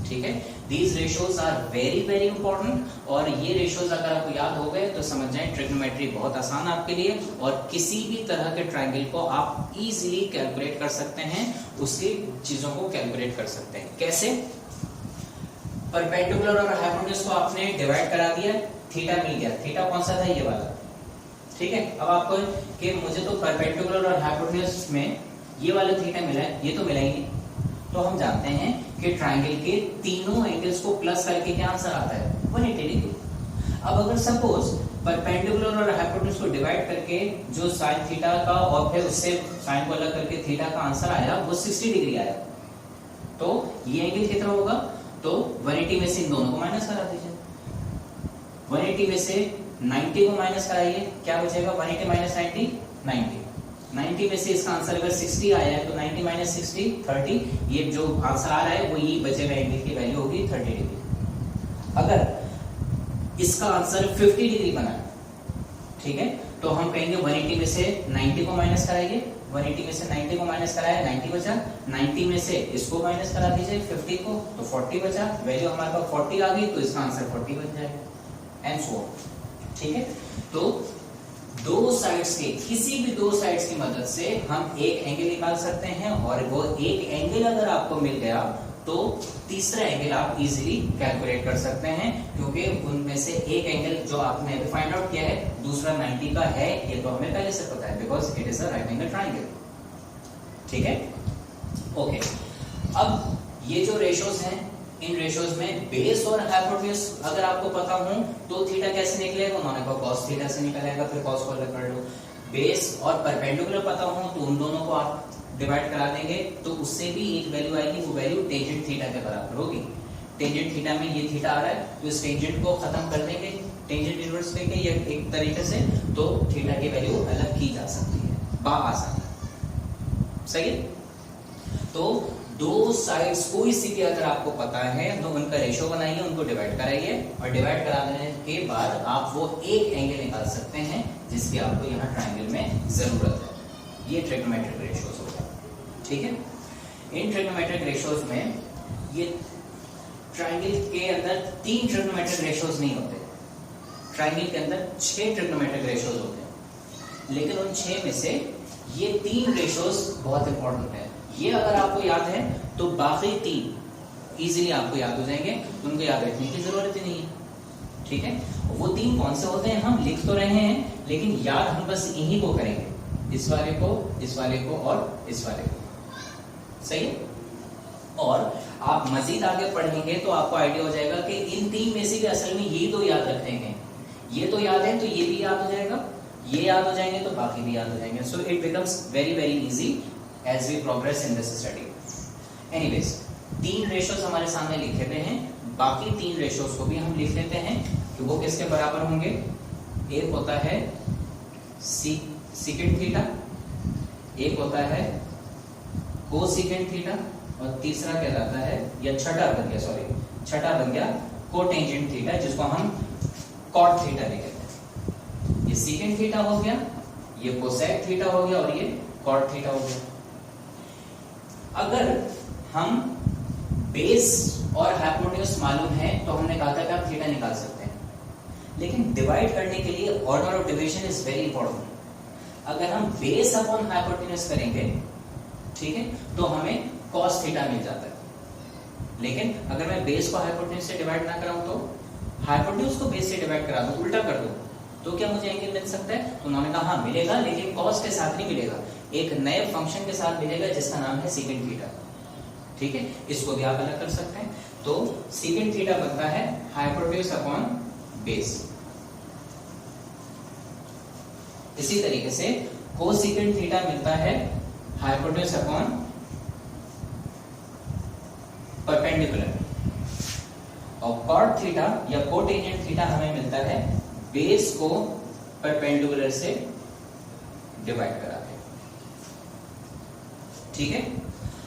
S1: ठीक है। These ratios are very very important, और ये रेशियोज अगर आपको याद हो गए तो समझ जाए ट्रिग्नोमेट्री बहुत आसान आपके लिए, और किसी भी तरह के ट्रायंगल को आप इजीली कैलकुलेट कर सकते हैं, उसकी चीजों को कैलकुलेट कर सकते हैं। कैसे? परपेंडिकुलर और हाइपोटेन्यूज को आपने डिवाइड करा दिया, थीटा मिल गया। थीटा कौन सा था? ये वाला, ठीक है। अब आपको कि मुझे तो परपेंडिकुलर और हाइपोटेन्यूज में ये वाला थीटा मिला है, ये तो मिला ही नहीं, तो हम जानते हैं कि ट्रायंगल के तीनों एंगल्स को प्लस करके क्या आंसर आता है? 180 डिग्री। अब अगर सपोज परपेंडिकुलर और हाइपोटेन्यूज को डिवाइड करके जो साइन थीटा का और फिर उससे साइन को अलग करके थीटा का आंसर आया वो 60 डिग्री आया, तो ये एंगल कितना होगा? तो 180 में से इन दोनों को माइनस करा दीजिए। 180 में से 90 को माइनस कराइए, क्या बचेगा? 180 माइनस 90, 90। 90 में से इसका आंसर अगर 60 आया है तो 90 माइनस 60, 30। ये जो आंसर आ रहा है वो ये बचेगा, एंगल की वैल्यू होगी 30 डिग्री। अगर इसका आंसर 50 डिग्री बना, ठीक है, तो हम कहेंगे 180 में से 90 को माइनस कराइए। 180 में से 90 को माइनस कराया, 90 बचा। 90 में से इसको माइनस करा दीजिए 50 को, तो 40 बचा। वैल्यू हमारे पास 40 आ गई, तो इसका आंसर 40 बन जाएगा, एंड सो ऑन। ठीक है, तो दो साइड्स के किसी भी दो साइड्स की मदद से हम एक एंगल निकाल सकते हैं, और वो एक एंगल अगर आपको मिल गया तो तीसरा एंगल आप इजीली कैलकुलेट कर सकते हैं, क्योंकि उनमें से एक एंगल जो आपने अभी फाइंड आउट किया है, दूसरा 90 का है, ये तो हमें पहले से पता है, because it is a right angle triangle. ठीक है, ओके। अब ये जो रेशियोज हैं, इन रेशियोज में बेस और हाइपोटेन्यूज अगर आपको पता हो तो थीटा कैसे निकलेगा? उन्होंने कहा cos थीटा से निकलेगा, फिर cos को अलग कर लो। बेस और परपेंडिकुलर पता हो तो उन दोनों को आप डिवाइड करा देंगे, तो उससे भी एक वैल्यू आएगी, वो वैल्यू टेंजेंट थीटा के बराबर होगी। टेंजेंट थीटा में ये थीटा आ रहा है, तो इस टेंजेंट को खत्म कर देंगे टेंजेंट इनवर्स लेके या एक तरीके से, तो थीटा की वैल्यू अलग की जा सकती है आसानी। सही है, तो दो साइड्स कोई सी भी अगर आपको पता है तो उनका रेशियो बनाइए, उनको डिवाइड कराइए, और डिवाइड करा देने के बाद आप वो एक एंगल निकाल सकते हैं जिसकी आपको यहाँ ट्रायंगल में जरूरत है। ये ट्रिग्नोमेट्रिक रेशियोज हो गया। ठीक है, इन ट्रिग्नोमेट्रिक रेशियोज में ये ट्रायंगल के अंदर 3 ट्रिग्नोमेट्रिक रेशियोज नहीं होते, ट्रायंगल के अंदर 6 ट्रिग्नोमेट्रिक रेशियोज होते हैं, लेकिन उन 6 में से ये 3 रेशियोज बहुत इंपॉर्टेंट है। ये अगर आपको याद है तो बाकी 3 इजीली आपको याद हो जाएंगे, उनको याद रखने की जरूरत ही नहीं है। ठीक है, वो 3 कौन से होते हैं हम लिख तो रहे हैं, लेकिन याद हम बस इन्हीं को करेंगे, इस वाले को, इस वाले को और इस वाले को। सही है, और आप मजीद आगे पढ़ेंगे तो आपको आइडिया हो जाएगा कि इन 3 में से भी असल में ये 2 याद रखने हैं। ये तो याद है तो ये भी याद हो जाएगा, ये याद हो जाएंगे तो बाकी भी याद हो जाएंगे। So it becomes very very easy as we progress in this study. Anyways, 3 ratios हमारे सामने लिखे हुए हैं, बाकी 3 रेशियोज को भी हम लिख लेते हैं कि वो किसके बराबर होंगे। एक होता है सेकेंड थीटा, एक होता है कोसेकेंड थीटा, और तीसरा क्या रहता है, या छठा बन गया कोटेंजेंट थीटा, जिसको हम कॉट थीटा लिख लेते हैं। ये सेकेंड थीटा हो गया, ये कोसेक थीटा हो गया, और ये कॉट थीटा हो गया। अगर हम बेस और हाइपोटेन्यूज मालूम है तो हमने कहा था कि आप थीटा निकाल सकते हैं, लेकिन डिवाइड करने के लिए order of division is very important. अगर हम बेस अपॉन हाइपोटेन्यूज करेंगे, ठीक है, तो हमें cos थीटा मिल जाता है। लेकिन अगर मैं बेस को हाइपोटेन्यूज से डिवाइड ना कराऊं तो हाइपोटेन्यूज को बेस से डिवाइड करा दूं, उल्टा कर दूं, तो क्या मुझे एंगल मिल सकता है? तो उन्होंने कहा हाँ मिलेगा, लेकिन cos के साथ नहीं मिलेगा, एक नए फंक्शन के साथ मिलेगा जिसका नाम है सेकेंड थीटा। ठीक है, इसको भी आप अलग कर सकते हैं। तो सेकेंड थीटा बनता है हाइपोटेन्यूज अपॉन बेस। इसी तरीके से कोसेकेंड थीटा मिलता है हाइपोटेन्यूज अपॉन परपेंडिकुलर, और कॉट थीटा या कोटेंजेंट थीटा हमें मिलता है बेस को परपेंडिकुलर से डिवाइड करा के। ठीक है,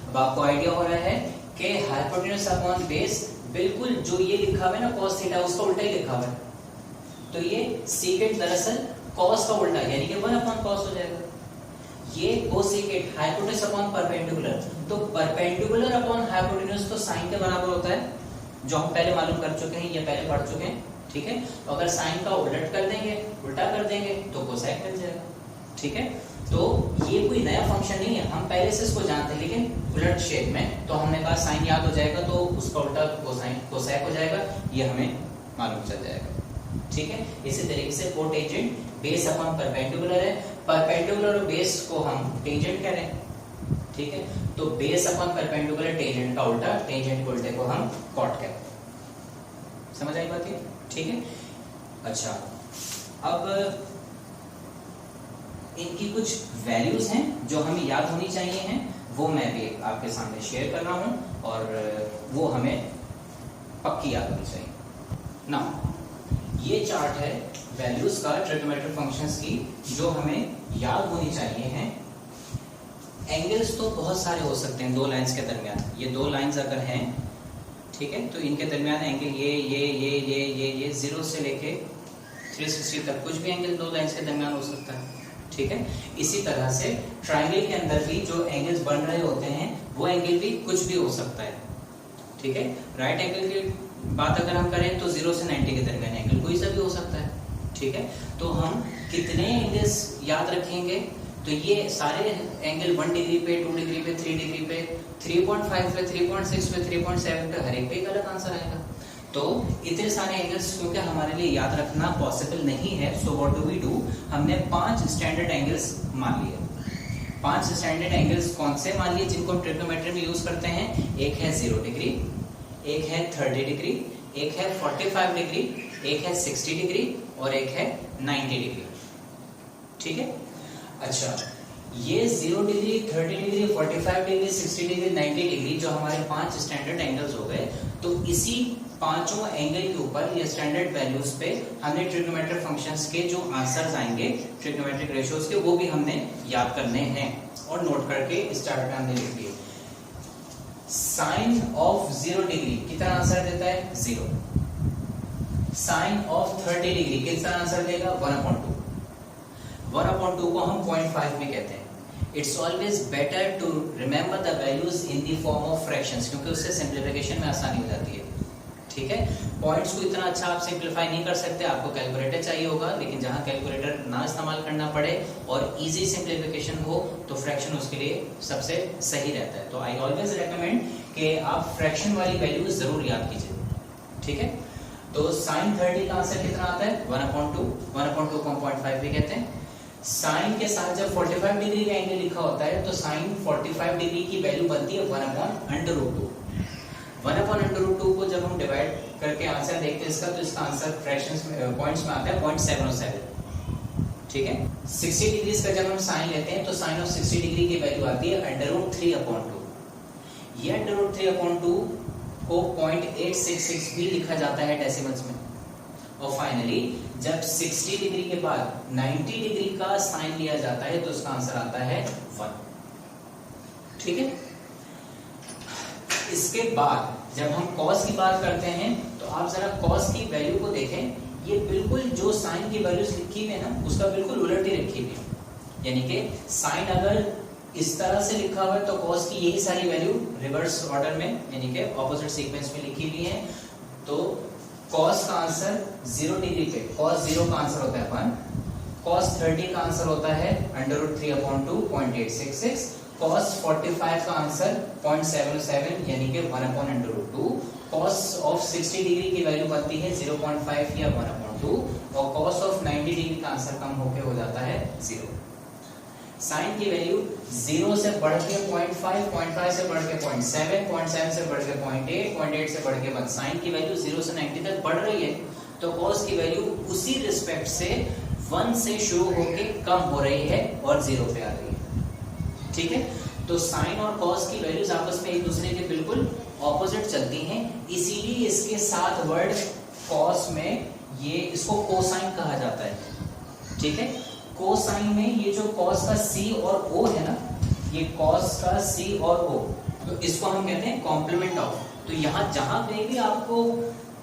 S1: अब आपको आइडिया हो रहा है कि हाइपोटेन्यूज अपॉन बेस बिल्कुल जो ये लिखा हुआ है ना cos थीटा, उसका उल्टा ही लिखा हुआ है, तो ये सेकेंड दरअसल cos का उल्टा यानी कि 1 अपॉन cos हो जाएगा। ये कोसेकेंड हाइपोटेन्यूज अपॉन परपेंडिकुलर, तो परपेंडिकुलर अपॉन हाइपोटेन्यूज तो साइन के बराबर होता है, जो हम पहले मालूम कर चुके हैं, ये पहले पढ़ चुके हैं, ठीक है। तो अगर साइन का उलट कर देंगे, उल्टा कर देंगे तो कोसाइन मिल जाएगा, ठीक है। तो ये कोई नया फंक्शन नहीं है, हम पहले से इसको जानते हैं, लेकिन उलट शेप में। तो हमने कहा साइन याद हो जाएगा तो उसका उल्टा कोसाइन कोसैक हो जाएगा, ये हमें मालूम चल जाएगा, ठीक है। इसी तरीके से कोटेंजेंट बेस अपॉन परपेंडिकुलर है, परपेंडिकुलर और बेस को हम टेंजेंट कह रहे हैं, ठीक है। तो बेस अपॉन परपेंडिकुलर टेंजेंट का उल्टा, टेंजेंट के उल्टे को हम कॉट कहते हैं। समझ आई बात ये, ठीक है। अच्छा, अब इनकी कुछ वैल्यूज हैं जो हमें याद होनी चाहिए हैं, वो मैं भी आपके सामने शेयर कर रहा हूं और वो हमें पक्की याद होनी चाहिए ना। ये चार्ट है वैल्यूज का ट्रिग्नोमेट्रिक फंक्शंस की, जो हमें याद होनी चाहिए हैं। एंगल्स तो बहुत सारे हो सकते हैं दो लाइंस के दरमियान, ये दो लाइंस अगर हैं, ठीक है, तो इनके दरमियान एंगल ये 0 से लेके 360 तक कुछ भी एंगल दो लाइंस के दरमियान हो सकता है, ठीक है। इसी तरह से ट्रायंगल के अंदर भी जो एंगल्स बन रहे होते हैं वो एंगल भी कुछ भी हो सकता है, ठीक है। राइट एंगल की बात अगर हम करें तो 0 से 90 के दरमियान एंगल कोई सा भी हो सकता है, ठीक है। तो हम कितने एंगल्स याद रखेंगे, तो ये सारे एंगल 1 डिग्री पे, 2 डिग्री पे, 3 डिग्री पे, 3.5 पे, 3.6 पे, 3.7 पे, हर एक पे गलत आंसर आएगा। तो इतने सारे एंगल्स क्योंकि हमारे लिए याद रखना पॉसिबल नहीं है, so what do we do, हमने 5 स्टैंडर्ड एंगल्स मान लिए। 5 स्टैंडर्ड एंगल्स कौन से मान लिए जिनको हम ट्रिग्नोमेट्री में यूज करते हैं? एक है 0 डिग्री, एक है 30 डिग्री, एक है 45 डिग्री, एक है 60 डिग्री और एक है 90 डिग्री, ठीक है। अच्छा, ये 0 degree, 30 degree, 45 degree, 60 degree, 90 degree जो हमारे 5 स्टैंडर्ड एंगल्स हो गए, तो इसी पांचों एंगल के ऊपर ये स्टैंडर्ड वैल्यूज पे हमें ट्रिग्नोमेट्रिक फंक्शंस के जो आंसर्स आएंगे ट्रिग्नोमेट्रिक रेशियोज के, वो भी हमने याद करने हैं और नोट करके इस चार्ट पे हमने लिख दिए। साइन ऑफ 0 डिग्री कितना आंसर देता है? 0। साइन ऑफ 30 डिग्री कितना आंसर देगा? 1/2। 1/2 को हम 0.5 भी कहते हैं। It's always better to remember the values in the form of fractions, क्योंकि उससे सिंप्लीफिकेशन में आसानी हो जाती है, ठीक है। पॉइंट्स को इतना अच्छा आप सिंप्लीफाई नहीं कर सकते, आपको कैलकुलेटर चाहिए होगा, लेकिन जहां कैलकुलेटर ना इस्तेमाल करना पड़े और इजी सिंप्लीफिकेशन हो तो फ्रैक्शन उसके लिए सबसे सही रहता है। तो आई ऑलवेज रेकमेंड कि आप फ्रैक्शन वाली वैल्यू जरूर याद कीजिए, ठीक है। तो साइन 30 का आंसर कितना आता है? 1/2। 1/2 को 0.5 भी कहते हैं। साइन के साथ जब 45 डिग्री का एंगल लिखा होता है तो साइन 45 डिग्री की वैल्यू बनती है 1/√2। 1/√2 को जब हम डिवाइड करके आंसर देखते हैं इसका, तो इसका आंसर फ्रैक्शंस में पॉइंट्स में आता है 0.707, ठीक है। 60 डिग्री का जब हम साइन लेते हैं तो साइन ऑफ 60 डिग्री की वैल्यू आती है √3/2। ये √3/2 को 0.866 भी लिखा जाता है डेसिमल्स में। और फाइनली जब 60 डिग्री के बाद 90 डिग्री का साइन लिया जाता है तो उसका आंसर आता है 1, ठीक है। इसके बाद जब हम कॉस की बात करते हैं तो आप जरा कॉस की वैल्यू को देखें, ये बिल्कुल जो साइन की वैल्यूज लिखी हुई है ना उसका बिल्कुल उलट ही रखी हुई है। यानी कि साइन अगर इस तरह से लिखा हुआ है तो कॉस की यही सारी वैल्यू रिवर्स ऑर्डर में यानी कि ऑपोजिट सीक्वेंस में लिखी हुई है। तो कॉस का आंसर 0 डिग्री पे कॉस 0 का आंसर होता है 1, कॉस 30 का आंसर होता है √3/2 0.866, cos 45 का आंसर 0.77 यानी कि 1/√2, cos ऑफ 60 डिग्री की वैल्यू बनती है 0.5 या 1/2 और cos ऑफ 90 डिग्री का आंसर कम होके हो जाता है 0। साइन की वैल्यू 0 से बढ़ के 0.5, 0.5 से बढ़ के 0.7, 0.7 से बढ़ के 0.8, 0.8 से बढ़ के 1। साइन की वैल्यू 0 से 90 तक बढ़ रही है तो cos की वैल्यू उसी रिस्पेक्ट से 1 से शुरू होके कम हो रही है और 0 पे आ रही है, ठीक है। तो साइन और कॉस की वैल्यूज आपस में एक दूसरे के बिल्कुल ऑपोजिट चलती हैं, इसीलिए इसके साथ वर्ड कॉस में ये इसको कोसाइन कहा जाता है, ठीक है। कोसाइन में ये जो कॉस का सी और ओ है ना, ये कॉस का सी और ओ, तो इसको हम कहते हैं कॉम्प्लीमेंट ऑफ। तो यहाँ जहां पे भी आपको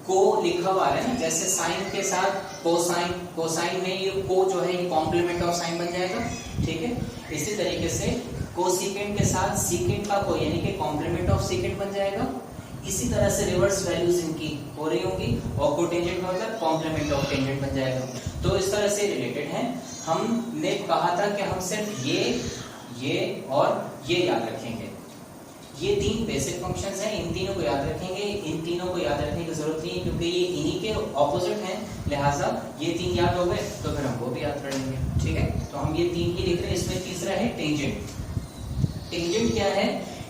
S1: को लिखा हुआ है ना, जैसे साइन के साथ कोसाइन, कोसाइन में ये को जो है ये कॉम्प्लीमेंट ऑफ साइन बन जाएगा, ठीक है। इसी तरीके से कोसिकेंट के साथ सीकेंट का को यानी कि कॉम्प्लीमेंट ऑफ सीकेंट बन जाएगा। इसी तरह से रिवर्स वैल्यूज इनकी हो रही होंगी और कोटेंजेंट का मतलब कॉम्प्लीमेंट ऑफ टेंजेंट बन जाएगा। तो इस तरह से रिलेटेड है। हमने कहा था कि हम सिर्फ ये और ये याद रखेंगे। ये तीन बेसिक फंक्शंस हैं, इन तीनों को याद रखेंगे। इन तीनों को याद रखने की जरूरत नहीं है क्योंकि ये इन्हीं के ऑपोजिट हैं, लिहाजा ये तीन याद हो गए तो फिर हम वो भी याद कर लेंगे। ठीक है, तो हम ये तीन ही लिख रहे हैं। इसमें तीसरा है टेंजेंट। टेंजेंट क्या है?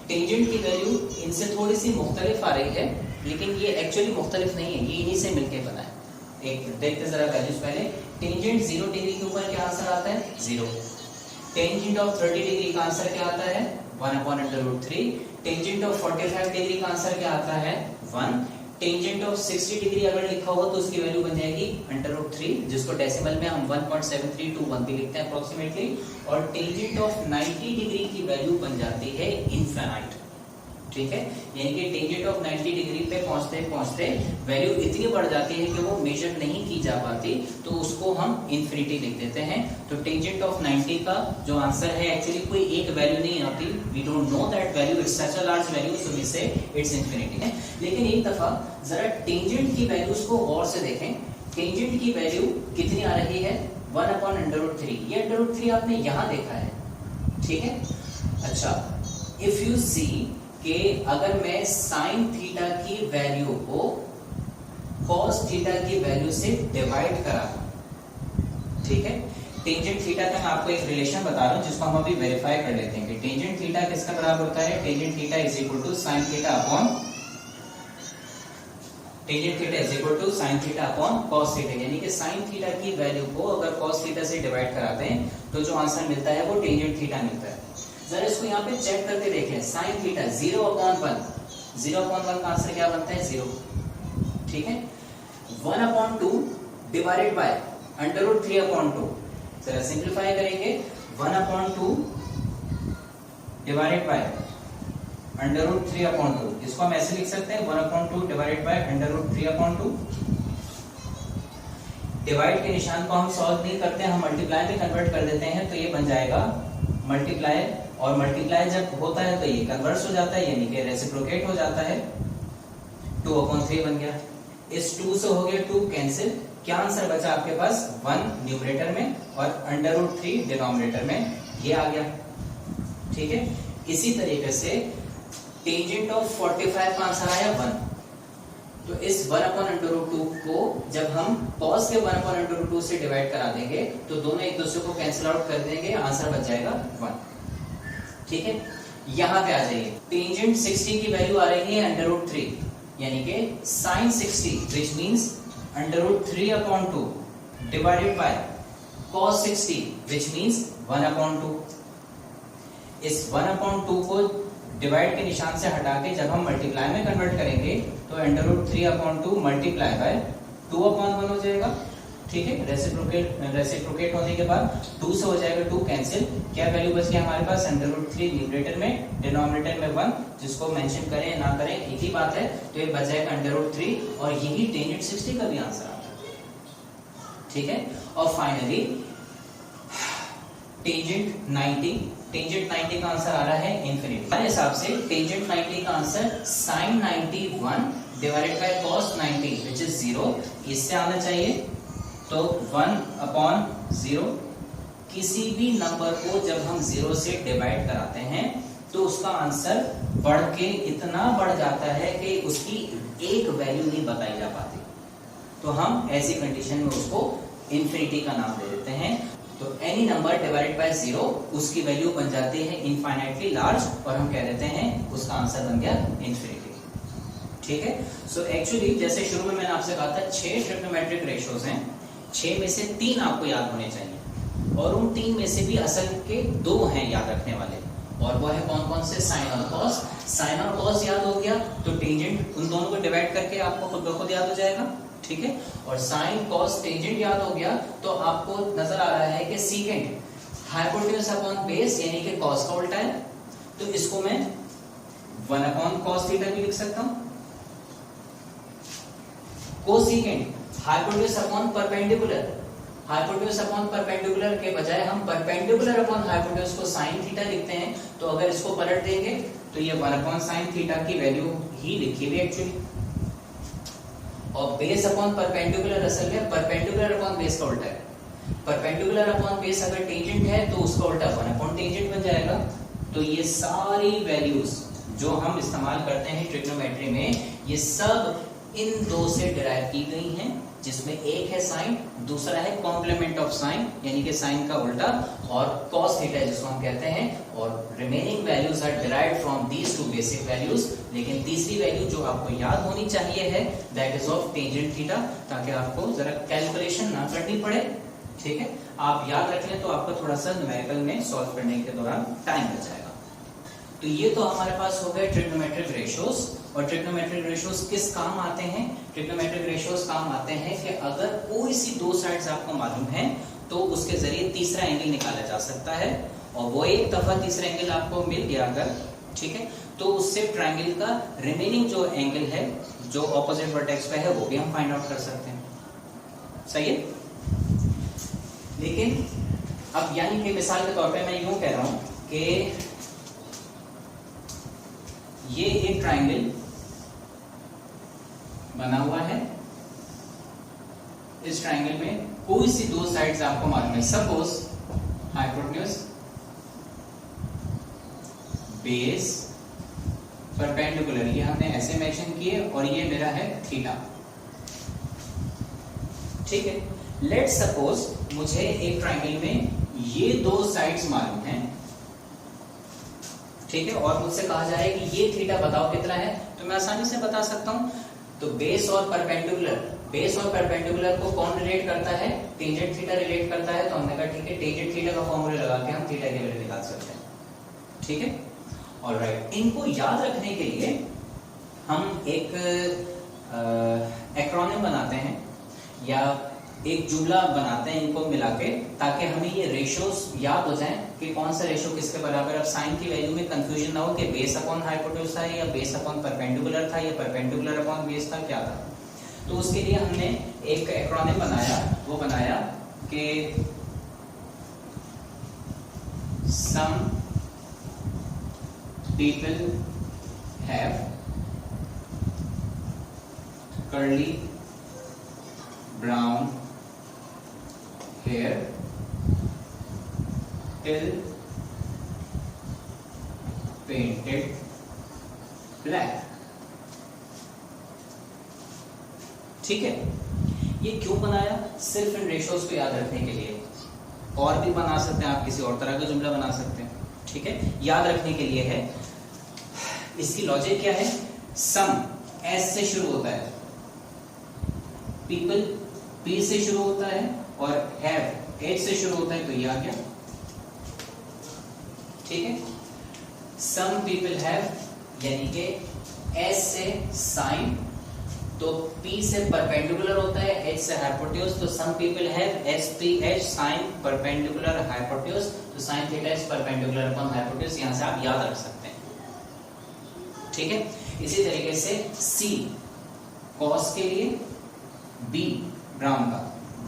S1: टेंजेंट की वैल्यू इनसे थोड़ी सी मुख्तलिफ आ रही है, लेकिन ये एक्चुअली मुख्तलिफ नहीं है, ये इन्हीं से मिलके बना है। एक देखते जरा वैल्यूज पहले। टेंजेंट 0 डिग्री के ऊपर क्या आंसर आता है? 0। टेंजेंट ऑफ 30 डिग्री का आंसर क्या आता है? 1/√3। टेंजेंट ऑफ 45 डिग्री का आंसर क्या आता है? 1। टेंजेंट ऑफ 60 डिग्री अगर लिखा हो तो उसकी वैल्यू बन जाएगी √3, जिसको डेसिमल में हम 1.7321 भी लिखते हैं अप्रोक्सीमेटली। और टेंजेंट ऑफ 90 डिग्री की वैल्यू बन जाती है इनफिनाइट। ठीक है, यानी कि टेंजेंट ऑफ 90 डिग्री पे पहुंचते पहुंचते वैल्यू इतनी बढ़ जाती है कि वो मेजर नहीं की जा पाती, तो उसको हम इन्फिनिटी लिख देते हैं। तो टेंजेंट ऑफ 90 का जो आंसर है एक्चुअली कोई एक वैल्यू नहीं आती, we don't know that value, it's such a large value, so we say it's infinity है। लेकिन एक दफा जरा टेंजेंट की वैल्यूज को गौर से देखें। टेंजेंट की वैल्यू कितनी आ रही है? 1/√3। ये √3 आपने यहां देखा है। ठीक है, अच्छा, इफ यू सी कि अगर मैं साइन थीटा की वैल्यू को कॉस थीटा की वैल्यू से डिवाइड करा, ठीक है, टेंजेंट थीटा का मैं आपको एक रिलेशन बता रहा हूं जिसको हम अभी वेरीफाई कर लेते हैं कि टेंजेंट थीटा किसका बराबर होता है? Tangent theta is equal to sine theta upon tangent theta is equal to sine theta upon cos theta. यानी कि साइन थीटा की वैल्यू को अगर कॉस थीटा से डिवाइड कराते हैं तो जो आंसर मिलता है वो टेंजेंट थीटा मिलता है। जरा इसको यहाँ पे चेक करके देखें। साइन थीटा 0/1, 0/1 का आंसर क्या बनता है? 0। ठीक है, 1/2 डिवाइडेड बाय √3/2। जरा सिंप्लीफाई करेंगे। 1/2 डिवाइडेड बाय √3/2, इसको हम ऐसे लिख सकते हैं 1/2 डिवाइडेड बाय √3/2। डिवाइड के निशान को हम सॉल्व नहीं करते, हम मल्टीप्लाई में कन्वर्ट कर देते हैं, तो ये बन जाएगा मल्टीप्लाई, और मल्टीप्लाई जब होता है तो ये कन्वर्स हो जाता है, यानी कि रेसिप्रोकेट हो जाता है। 2/3 बन गया। इस 2 से हो गया 2 कैंसिल, क्या आंसर बचा आपके पास? 1 न्यूमरेटर में और √3 डिनोमिनेटर में, ये आ गया। ठीक है, इसी तरीके से टेंजेंट ऑफ 45 का आंसर आया 1। तो इस 1/√2 को जब हम cos के 1/√2 से डिवाइड करा देंगे तो दोनों एक दूसरे को कैंसिल आउट कर देंगे, आंसर बच जाएगा 1। ठीक है, यहां पे आ जाइए। टेंजेंट 60 की वैल्यू आ रही है √3, यानी कि sin 60 which means √3/2 divided by cos 60 which means 1/2। इस 1/2 को डिवाइड के निशान से हटा के जब हम मल्टीप्लाई में कन्वर्ट करेंगे तो √3/2 मल्टीप्लाई बाय 2/1 हो जाएगा। ठीक है, रेसिप्रोकेट होने के बाद 2 से हो जाएगा 2 कैंसिल, क्या वैल्यू बच गया हमारे पास? √3 न्यूमरेटर में, डिनोमिनेटर में 1, जिसको मेंशन करें ना करें एक ही बात है, तो ये बच जाएगा √3 और यही टेंजेंट 60 का भी आंसर आता है। ठीक है, और फाइनली टेंजेंट 90, टेंजेंट 90 का आंसर आ रहा है इनफिनिटी। हमारे हिसाब से टेंजेंट 90 का answer sin 91 divided by cos 90 which is 0, इससे आना चाहिए। तो 1/0, किसी भी नंबर को जब हम 0 से डिवाइड कराते हैं तो उसका आंसर बढ़ के इतना बढ़ जाता है कि उसकी एक वैल्यू नहीं बताई जा पाती, तो हम ऐसी कंडीशन में उसको इनफिनिटी का नाम दे देते हैं। तो एनी नंबर डिवाइडेड बाय 0 उसकी वैल्यू बन जाती है इनफाइनाइटली लार्ज और हम कह देते हैं उसका आंसर बन गया इनफिनिटी। ठीक है, सो एक्चुअली जैसे शुरू में मैंने आपसे कहा था 6 ट्रिग्नोमेट्रिक रेशियोज हैं, 6 में से 3 आपको याद होने चाहिए और उन 3 में से भी असल के 2 हैं याद रखने वाले, और वो है कौन कौन से? साइन और कॉस। साइन और कॉस याद हो गया तो टेंजेंट उन दोनों को डिवाइड करके आपको खुद ब खुद याद हो जाएगा। ठीक है, और साइन कॉस टेंजेंट याद हो गया तो आपको नजर आ रहा है कि सीकेंट हाइपोटेन्यूज अपॉन बेस यानी कि कॉस का उल्टा है, तो इसको मैं 1/cos थीटा भी लिख सकता हूं। Cosecant hypotenuse upon perpendicular hypotenuse upon perpendicular के बजाय हम परपेंडिकुलर अपॉन हाइपोटेन्यूज को साइन थीटा लिखते हैं, तो अगर इसको पलट देंगे तो ये 1 अपॉन साइन थीटा की वैल्यू ही लिखी हुई एक्चुअली, और बेस अपॉन परपेंडिकुलर असल में परपेंडिकुलर अपॉन बेस का उल्टा है। परपेंडिकुलर अपॉन बेस अगर टेंजेंट है तो उसका उल्टा 1 अपॉन टेंजेंट बन जाएगा। तो ये सारी वैल्यूज जो हम इस्तेमाल करते हैं ट्रिग्नोमेट्री में, ये सब इन दो से डिराइव की गई हैं, जिसमें एक है साइन, दूसरा है कॉम्प्लीमेंट ऑफ साइन यानी कि साइन का उल्टा, और कॉस थीटा जिसको हम कहते हैं, और remaining values are derived from these two basic values. लेकिन तीसरी वैल्यू जो आपको याद होनी चाहिए है that is of tangent theta, ताकि आपको जरा कैलकुलेशन ना करनी पड़े। ठीक है, आप याद रख लें तो आपको थोड़ा सा न्यूमेरिकल में सॉल्व करने के दौरान टाइम बच जाएगा। तो ये तो हमारे पास हो गए ट्रिग्नोमेट्रिक रेशियोज। और ट्रिग्नोमेट्रिक रेशियोज किस काम आते हैं? ट्रिग्नोमेट्रिक रेशियोज काम आते हैं कि अगर कोई सी दो साइड्स आपको मालूम है तो उसके जरिए तीसरा एंगल निकाला जा सकता है, और वो एक दफा तीसरा एंगल आपको मिल गया अगर, ठीक है, तो उससे ट्रायंगल का रिमेनिंग जो एंगल है जो ऑपोजिट वर्टेक्स पे है वो भी हम फाइंड आउट कर सकते हैं। सही है? लेकिन अब यानी कि मिसाल के तौर पे मैं यूं कह रहा हूं कि ये एक ट्रायंगल बना हुआ है, इस ट्रायंगल में कोई सी दो साइड्स आपको मालूम है, सपोज हाइपोटेन्यूज, बेस, परपेंडिकुलर, ये हमने ऐसे मेंशन किए, और ये मेरा है थीटा। ठीक है, लेट्स सपोज मुझे एक ट्रायंगल में ये दो साइड्स मालूम हैं, ठीक है, और मुझसे कहा जाए कि ये थीटा बताओ कितना है, तो मैं आसानी से बता सकता हूं। तो बेस और परपेंडिकुलर को कौन रिलेट करता है? टेंजेंट थीटा रिलेट करता है। तो हमने कहा ठीक है, टेंजेंट थीटा का फॉर्मूला लगा के हम थीटा की वैल्यू निकाल सकते हैं। ठीक है, ऑलराइट। इनको याद रखने के लिए हम एक एक्रोनिम बनाते हैं या एक जुमला बनाते हैं इनको मिला के, ताकि हमें ये रेशियोज याद हो जाएं कि कौन सा रेशियो किसके बराबर। अब साइन की वैल्यू में कंफ्यूजन ना हो कि बेस अपॉन हाइपोटेन्यूज था या बेस अपॉन परपेंडिकुलर था या परपेंडिकुलर अपॉन बेस था, क्या था। तो उसके लिए हमने एक एक्रोनिम बनाया, वो बनाया कि some people have curly brown hair till painted black। ठीक है, ये क्यों बनाया? सिर्फ इन रेशियोज को याद रखने के लिए। और भी बना सकते हैं आप, किसी और तरह का जुमला बना सकते हैं। ठीक है, याद रखने के लिए है। इसकी लॉजिक क्या है? सम एस से शुरू होता है, पीपल पी से शुरू होता है, और हैव एच से शुरू होता है, तो ये आ गया। ठीक है, सम पीपल हैव यानी कि एस से साइन, तो P से परपेंडिकुलर होता है, H से हाइपोटेन्यूज, तो some people have S P H sine perpendicular hypotenuse, तो sine theta is perpendicular upon hypotenuse. यहां से आप याद रख सकते हैं। ठीक है, इसी तरीके से C कॉस के लिए, B ब्राउन का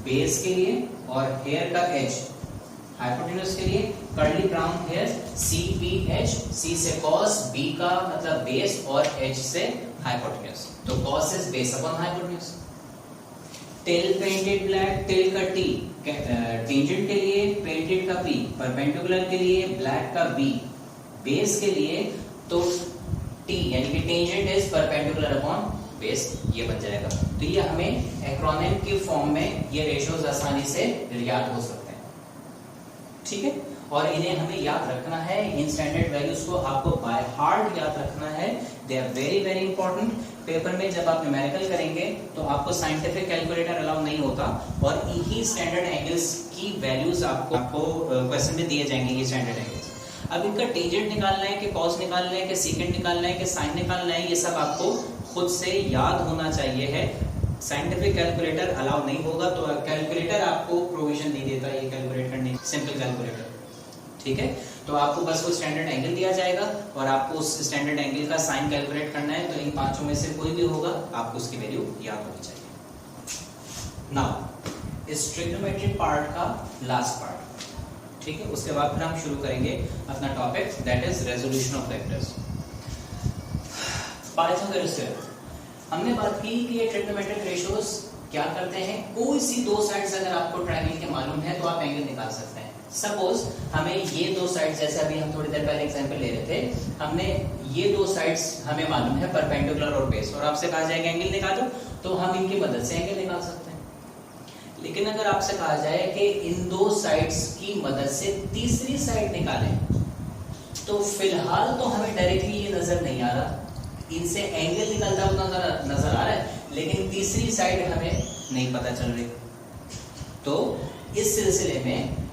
S1: बेस के लिए, और हेयर का H हाइपोटेन्यूज के लिए, curly brown hair C B H, C से कॉस, बी का मतलब बेस, और H से हाइपोटेन्यूज, तो cos is base upon hypotenuse. Till painted black, till का टी टेंजेंट के लिए, पेंटेड का P परपेंडिकुलर के लिए, ब्लैक का B बेस के लिए, तो T यानी कि tangent is perpendicular upon base, ये बन जाएगा। तो ये हमें एक्रोनिम की फॉर्म में ये रेशियोज आसानी से याद हो सकते हैं। ठीक है, और इन्हें हमें याद रखना है। इन स्टैंडर्ड वैल्यूज को आपको बाय हार्ट याद रखना है। They are very very important. Paper में जब आप न्यूमेरिकल करेंगे तो आपको साइंटिफिक कैलकुलेटर अलाउ नहीं होता, और इन्हीं स्टैंडर्ड एंगल्स की वैल्यूज आपको क्वेश्चन में दिए जाएंगे, ये स्टैंडर्ड एंगल्स। अब इनका टेंजेंट निकालना है कि कॉस निकालना है कि सेकेंड निकालना है कि साइन निकालना है, ये सब आपको खुद से याद होना चाहिए है। साइंटिफिक कैलकुलेटर अलाउ नहीं होगा, तो कैलकुलेटर आपको प्रोविजन नहीं देता ये कैलकुलेट करने, सिंपल कैलकुलेटर। ठीक है, तो आपको बस वो स्टैंडर्ड एंगल दिया जाएगा और आपको उस स्टैंडर्ड एंगल का साइन कैलकुलेट करना है। तो इन पांचों में से कोई भी होगा, आपको उसकी वैल्यू याद होनी चाहिए। नाउ इस ट्रिग्नोमेट्रिक पार्ट का लास्ट पार्ट। ठीक है, उसके बाद फिर हम शुरू करेंगे अपना topic, that is resolution of vectors. Pythagoras theorem हमने बात की कि ये ट्रिग्नोमेट्रिक रेशियोज क्या करते हैं। कोई सी दो साइड्स अगर आपको ट्रायंगल के मालूम है तो आप एंगल निकाल सकते हैं। सपोज हमें ये दो साइड्स, जैसे अभी हम थोड़ी देर पहले एग्जांपल ले रहे थे, हमने ये दो साइड्स हमें मालूम है परपेंडिकुलर और बेस, और आपसे कहा जाएगा एंगल निकालो, तो हम इनकी मदद से एंगल निकाल सकते हैं। लेकिन अगर आपसे कहा जाए कि इन दो साइड्स की मदद से तीसरी साइड निकालें, तो फिलहाल तो हमें डायरेक्टली ये नजर नहीं आ रहा, इनसे एंगल निकलता हुआ नजर आ रहा है, लेकिन तीसरी साइड हमें नहीं पता चल रही। तो इस सिलसिले में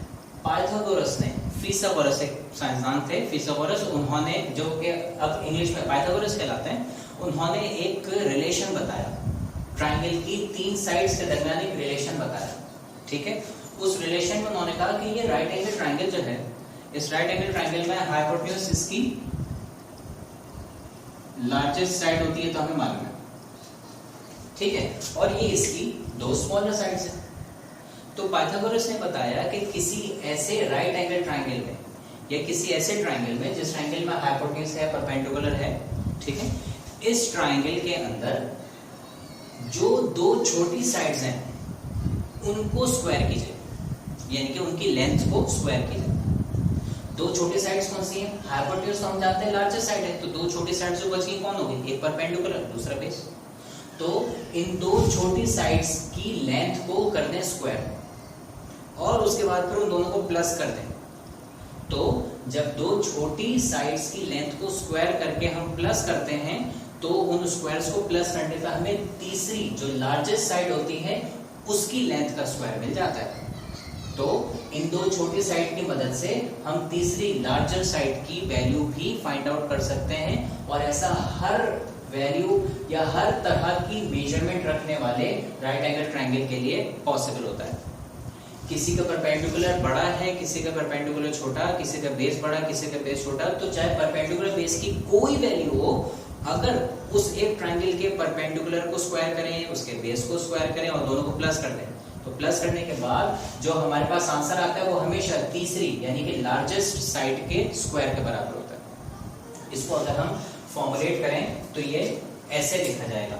S1: पाइथागोरस ने, फिसागोरस एक साइंसदान थे, फिसागोरस, उन्होंने, जो कि अब इंग्लिश में पाइथागोरस कहलाते हैं, उन्होंने एक रिलेशन बताया, ट्रायंगल की तीन साइड्स के दरमियान एक रिलेशन बताया। ठीक है, उस रिलेशन में उन्होंने कहा कि ये राइट एंगल ट्रायंगल जो है, इस राइट एंगल ट्रायंगल में हाइपोटेन्यूज इसकी लार्जेस्ट साइड होती है, तो हमें मालूम है। ठीक है, और ये इसकी दो स्मॉलर साइड्स है। तो पाइथागोरस ने बताया कि किसी ऐसे राइट एंगल ट्रायंगल में या किसी ऐसे ट्रायंगल में जिस ट्रायंगल में हाइपोटेन्यूज है, परपेंडिकुलर है, ठीक है, इस ट्रायंगल के अंदर जो दो छोटी साइड्स हैं उनको स्क्वायर कीजिए, यानी कि उनकी लेंथ को स्क्वायर कीजिए। दो छोटी साइड्स कौन सी हैं? हाइपोटेन्यूज तो हम जानते हैं लार्जेस्ट साइड है, तो दो छोटी साइड्स जो बची कौन होगी? एक परपेंडिकुलर, दूसरा बेस। तो इन दो छोटी साइड्स की लेंथ को कर दें स्क्वायर, और उसके बाद फिर उन दोनों को प्लस कर दें। तो जब दो छोटी साइड्स की लेंथ को स्क्वायर करके हम प्लस करते हैं, तो उन स्क्वायर्स को प्लस करने पर हमें तीसरी जो लार्जेस्ट साइड होती है उसकी लेंथ का स्क्वायर मिल जाता है। तो इन दो छोटी साइड की मदद से हम तीसरी लार्जर साइड की वैल्यू भी फाइंड आउट कर सकते हैं, और ऐसा हर वैल्यू या हर तरह की मेजरमेंट रखने वाले राइट एंगल ट्रायंगल के लिए पॉसिबल होता है। किसी का परपेंडिकुलर बड़ा है, किसी का परपेंडिकुलर छोटा, किसी का बेस बड़ा, किसी का बेस छोटा, तो चाहे परपेंडिकुलर बेस की कोई वैल्यू हो, अगर उस एक ट्रायंगल के परपेंडिकुलर को स्क्वायर करें, उसके बेस को स्क्वायर करें और दोनों को प्लस कर दें, तो प्लस करने के बाद जो हमारे पास आंसर आता है वो हमेशा तीसरी यानी कि लार्जेस्ट साइड के स्क्वायर के बराबर होता है। इसको अगर हम फॉर्मुलेट करें तो ये ऐसे लिखा जाएगा,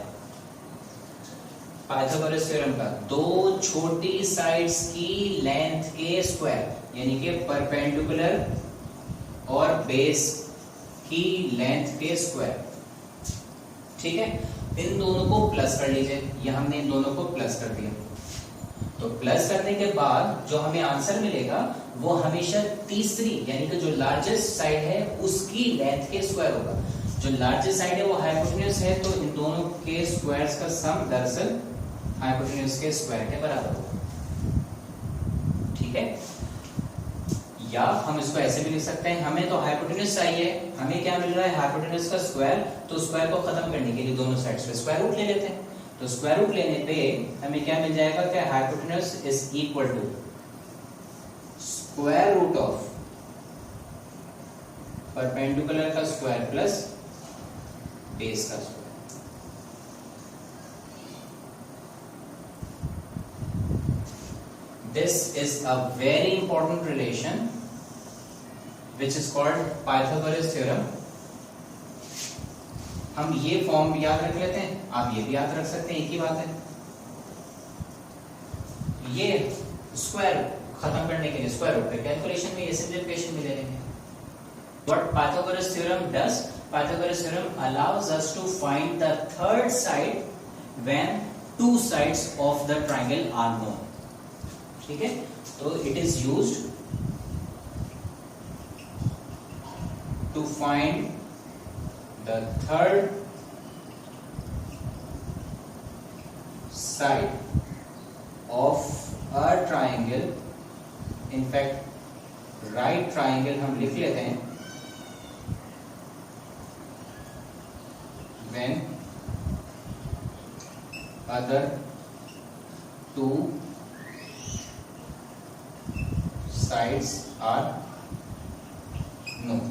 S1: पाइथागोरस थ्योरम का दो छोटी साइड्स की लेंथ के स्क्वायर यानी कि परपेंडिकुलर और बेस की लेंथ के स्क्वायर। ठीक है, इन दोनों को प्लस कर लीजिए, या हमने इन दोनों को प्लस कर दिया। तो प्लस करने के बाद जो हमें आंसर मिलेगा वो हमेशा तीसरी यानी कि जो लार्जेस्ट साइड है उसकी लेंथ के स्क्वायर होगा। जो लार्जेस्ट साइड है वो हाइपोटेन्यूज है, तो इन दोनों के स्क्वायर्स का सम दरअसल हाइपोटेन्यूज के स्क्वायर के बराबर होगा। ठीक है, या हम इसको ऐसे भी लिख सकते हैं, हमें तो हाइपोटेन्यूज चाहिए, हमें क्या मिल रहा है? हाइपोटेन्यूज का स्क्वायर। तो स्क्वायर को खत्म करने के लिए दोनों साइड्स पे स्क्वायर रूट ले लेते हैं। तो स्क्वायर रूट लेने पे हमें क्या मिल जाएगा कि hypotenuse is equal to square root of perpendicular का स्क्वायर प्लस बेस का square. This is a very important relation which is called Pythagoras theorem. हम ये फॉर्म याद रख लेते हैं, आप ये भी याद रख सकते हैं, एक ही बात है। ये स्क्वायर खत्म करने के लिए स्क्वायर रूट पे कैलकुलेशन में ये सिंप्लीफिकेशन भी ले लेंगे। What Pythagoras theorem does? Pythagoras theorem allows us to find the third side when two sides of the triangle are known. ठीक है, तो it is used to find the third side of a triangle. In fact right triangle हम लिख लेते हैं, when other two sides are known।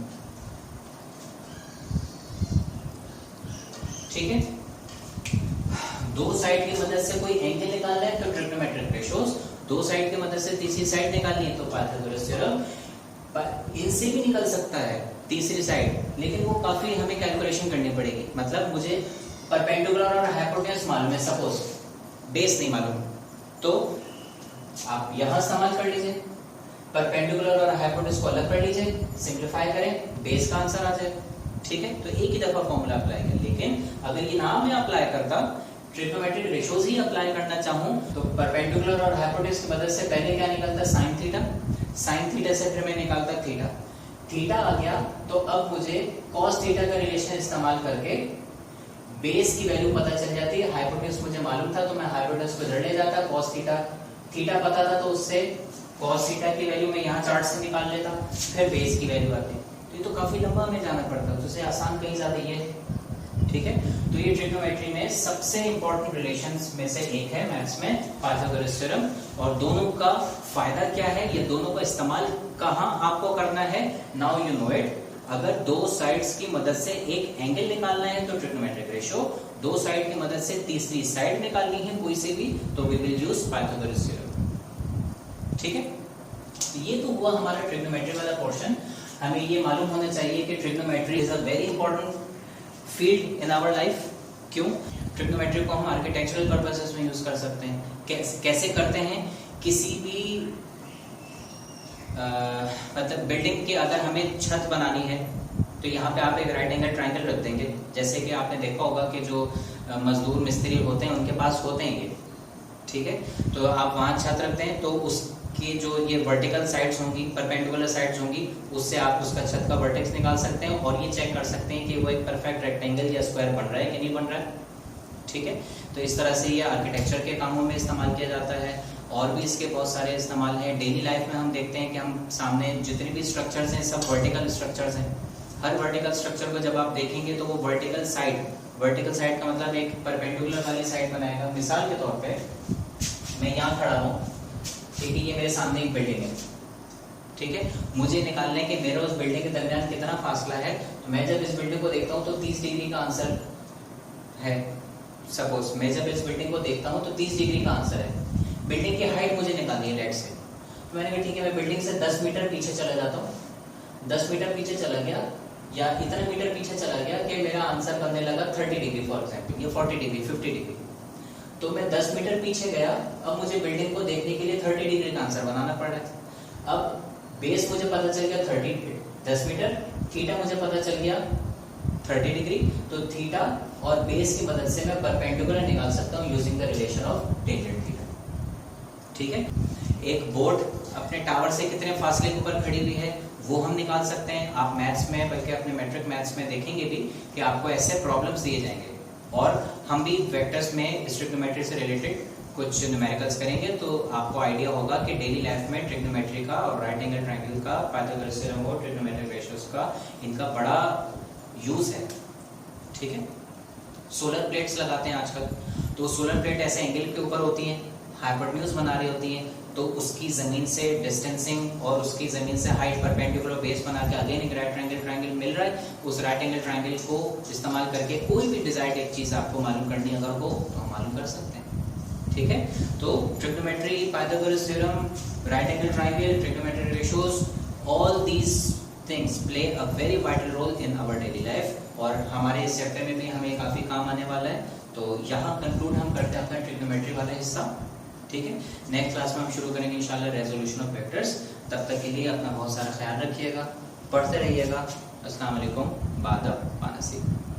S1: ठीक है, दो साइड की मदद से कोई एंगल निकालना है तो ट्रिग्नोमेट्रिक रेशियोज, दो साइड की मदद से तीसरी साइड निकालनी है तो पाइथागोरस थ्योरम इनसे भी निकल सकता है तीसरी साइड, लेकिन वो काफी हमें कैलकुलेशन करनी पड़ेगी। मतलब मुझे परपेंडिकुलर और हाइपोटेन्यूज मालूम है, सपोज बेस नहीं मालूम, तो आप यहां इस्तेमाल कर लीजिए, परपेंडिकुलर और हाइपोटेन्यूज को अलग कर लीजिए, सिंप्लीफाई करें, बेस का आंसर आ जाए। ठीक है, तो एक ही दफा फॉर्मूला अप्लाई कर। लेकिन अगर ये नाम मैं अप्लाई करता, ट्रिग्नोमेट्रिक रेशियोज ही अप्लाई करना चाहूं, तो परपेंडिकुलर और हाइपोटेन्यूज की मदद से पहले क्या निकलता, साइन थीटा, साइन थीटा से फिर मैं निकालता थीटा, थीटा आ गया तो अब मुझे कॉस थीटा का रिलेशन इस्तेमाल करके बेस की वैल्यू पता चल जाती है। हाइपोटेन्यूज मुझे मालूम था तो मैं हाइपोटेन्यूज को जड़ ले जाता, कॉस थीटा, थीटा पता था तो उससे कॉस थीटा की वैल्यू मैं यहाँ चार्ट से निकाल लेता, फिर बेस की वैल्यू आती। तो ये तो काफी लंबा हमें जाना पड़ता, तो उससे आसान कहीं ज्यादा ये है। ठीक है, तो ये ट्रिग्नोमेट्री में सबसे इंपॉर्टेंट रिलेशंस में से एक है मैथ्स में, पाइथागोरस थ्योरम। और दोनों का फायदा क्या है, ये दोनों का इस्तेमाल कहाँ आपको करना है, नाउ यू नो इट। अगर दो साइड्स की मदद से एक एंगल निकालना है तो ट्रिग्नोमेट्रिक रेशियो, दो साइड की मदद से तीसरी साइड निकालनी है कोई से भी, तो we will use Pythagoras theorem. ठीक है, ये तो हुआ हमारा ट्रिग्नोमेट्री वाला पोर्शन। हमें ये मालूम होना चाहिए कि trigonometry is a very important field in our life. क्यों? ट्रिग्नोमेट्री को हम आर्किटेक्चरल पर्पसेस में यूज कर सकते हैं। कैसे करते हैं, किसी भी मतलब बिल्डिंग के अगर हमें छत बनानी है तो यहाँ पे आप एक राइट एंगल ट्रायंगल रख देंगे। जैसे कि आपने देखा होगा कि जो मजदूर मिस्त्री होते हैं उनके पास होते हैं ये, ठीक है, तो आप वहाँ छत रखते हैं तो उसकी जो ये वर्टिकल साइड्स होंगी, परपेंडिकुलर साइड्स होंगी, उससे आप उसका छत का वर्टेक्स निकाल सकते हैं और ये चेक कर सकते हैं कि वो एक परफेक्ट रेक्टेंगल या स्क्वायर बन रहा है कि नहीं बन रहा है। ठीक है, तो इस तरह से ये आर्किटेक्चर के कामों में इस्तेमाल किया जाता है। और भी इसके बहुत सारे इस्तेमाल हैं। डेली लाइफ में हम देखते हैं कि हम सामने जितने भी स्ट्रक्चर्स हैं सब वर्टिकल स्ट्रक्चर्स हैं। हर वर्टिकल स्ट्रक्चर को जब आप देखेंगे तो वो वर्टिकल साइड का मतलब एक परपेंडिकुलर वाली साइड बनाएगा। मिसाल के तौर पे मैं यहाँ खड़ा हूँ, ठीक है, ये मेरे सामने एक बिल्डिंग है, ठीक है, मुझे निकालना है कि मेरा उस बिल्डिंग के दरमियान कितना फासला है। तो मैं जब इस बिल्डिंग को देखता हूँ तो 30 डिग्री का आंसर है। सपोज मैं जब इस बिल्डिंग को देखता हूँ तो 30 डिग्री का आंसर है। बिल्डिंग की हाइट मुझे निकालनी है लेट से, तो मैंने कहा ठीक है, मैं बिल्डिंग से 10 मीटर पीछे चला जाता हूँ। 10 मीटर पीछे चला गया या इतना मीटर पीछे चला गया कि मेरा आंसर बनने लगा 30 डिग्री फॉर एग्जाम्पल, या 40 डिग्री, 50 डिग्री। तो मैं 10 मीटर पीछे गया, अब मुझे बिल्डिंग को देखने के लिए 30 डिग्री का आंसर बनाना पड़ रहा है। अब बेस मुझे पता चल गया 10 मीटर, थीटा मुझे पता चल गया 30 डिग्री, तो थीटा और बेस की मदद से मैं परपेंडिकुलर निकाल सकता हूँ using the relation of tangent theta. ठीक है, एक बोट अपने टावर से कितने फासले के ऊपर खड़ी हुई है वो हम निकाल सकते हैं। आप मैथ्स में, बल्कि अपने मैट्रिक मैथ्स में देखेंगे भी कि आपको ऐसे प्रॉब्लम्स दिए जाएंगे। और हम भी वेक्टर्स में ट्रिग्नोमेट्री से रिलेटेड कुछ न्यूमेरिकल्स करेंगे, तो आपको आइडिया होगा कि डेली लाइफ में ट्रिग्नोमेट्री का और राइट एंगल ट्रायंगल का, पाइथागोरस थ्योरम और ट्रिग्नोमेट्रिक रेशियोज का, इनका बड़ा यूज है। ठीक है, सोलर प्लेट्स लगाते हैं आजकल, तो सोलर प्लेट ऐसे एंगल के ऊपर होती हैं, हाइपोटेन्यूज बना रही होती हैं, तो उसकी जमीन से डिस्टेंसिंग और उसकी जमीन से हाइट परपेंडिकुलर बेस बना के अगेन एक राइट एंगल ट्रायंगल मिल रहा है। उस राइट एंगल ट्रायंगल को इस्तेमाल करके कोई भी डिजायर्ड एक चीज आपको मालूम करनी अगर हो तो हम मालूम कर सकते हैं। ठीक है, तो trigonometry, Pythagoras theorem, right angle triangle, trigonometric ratios, all these things play a very vital role in our daily life और हमारे इस चैप्टर में भी हमें काफी काम आने वाला है। तो यहाँ कंक्लूड हम करते हैं अपना ट्रिग्नोमेट्री वाला हिस्सा। ठीक है, नेक्स्ट क्लास में हम शुरू करेंगे इंशाल्लाह रेजोल्यूशन ऑफ वेक्टर्स। तब तक के लिए अपना बहुत सारा ख्याल रखिएगा, पढ़ते रहिएगा। अस्सलाम वालेकुम, बाद अब पानसीब।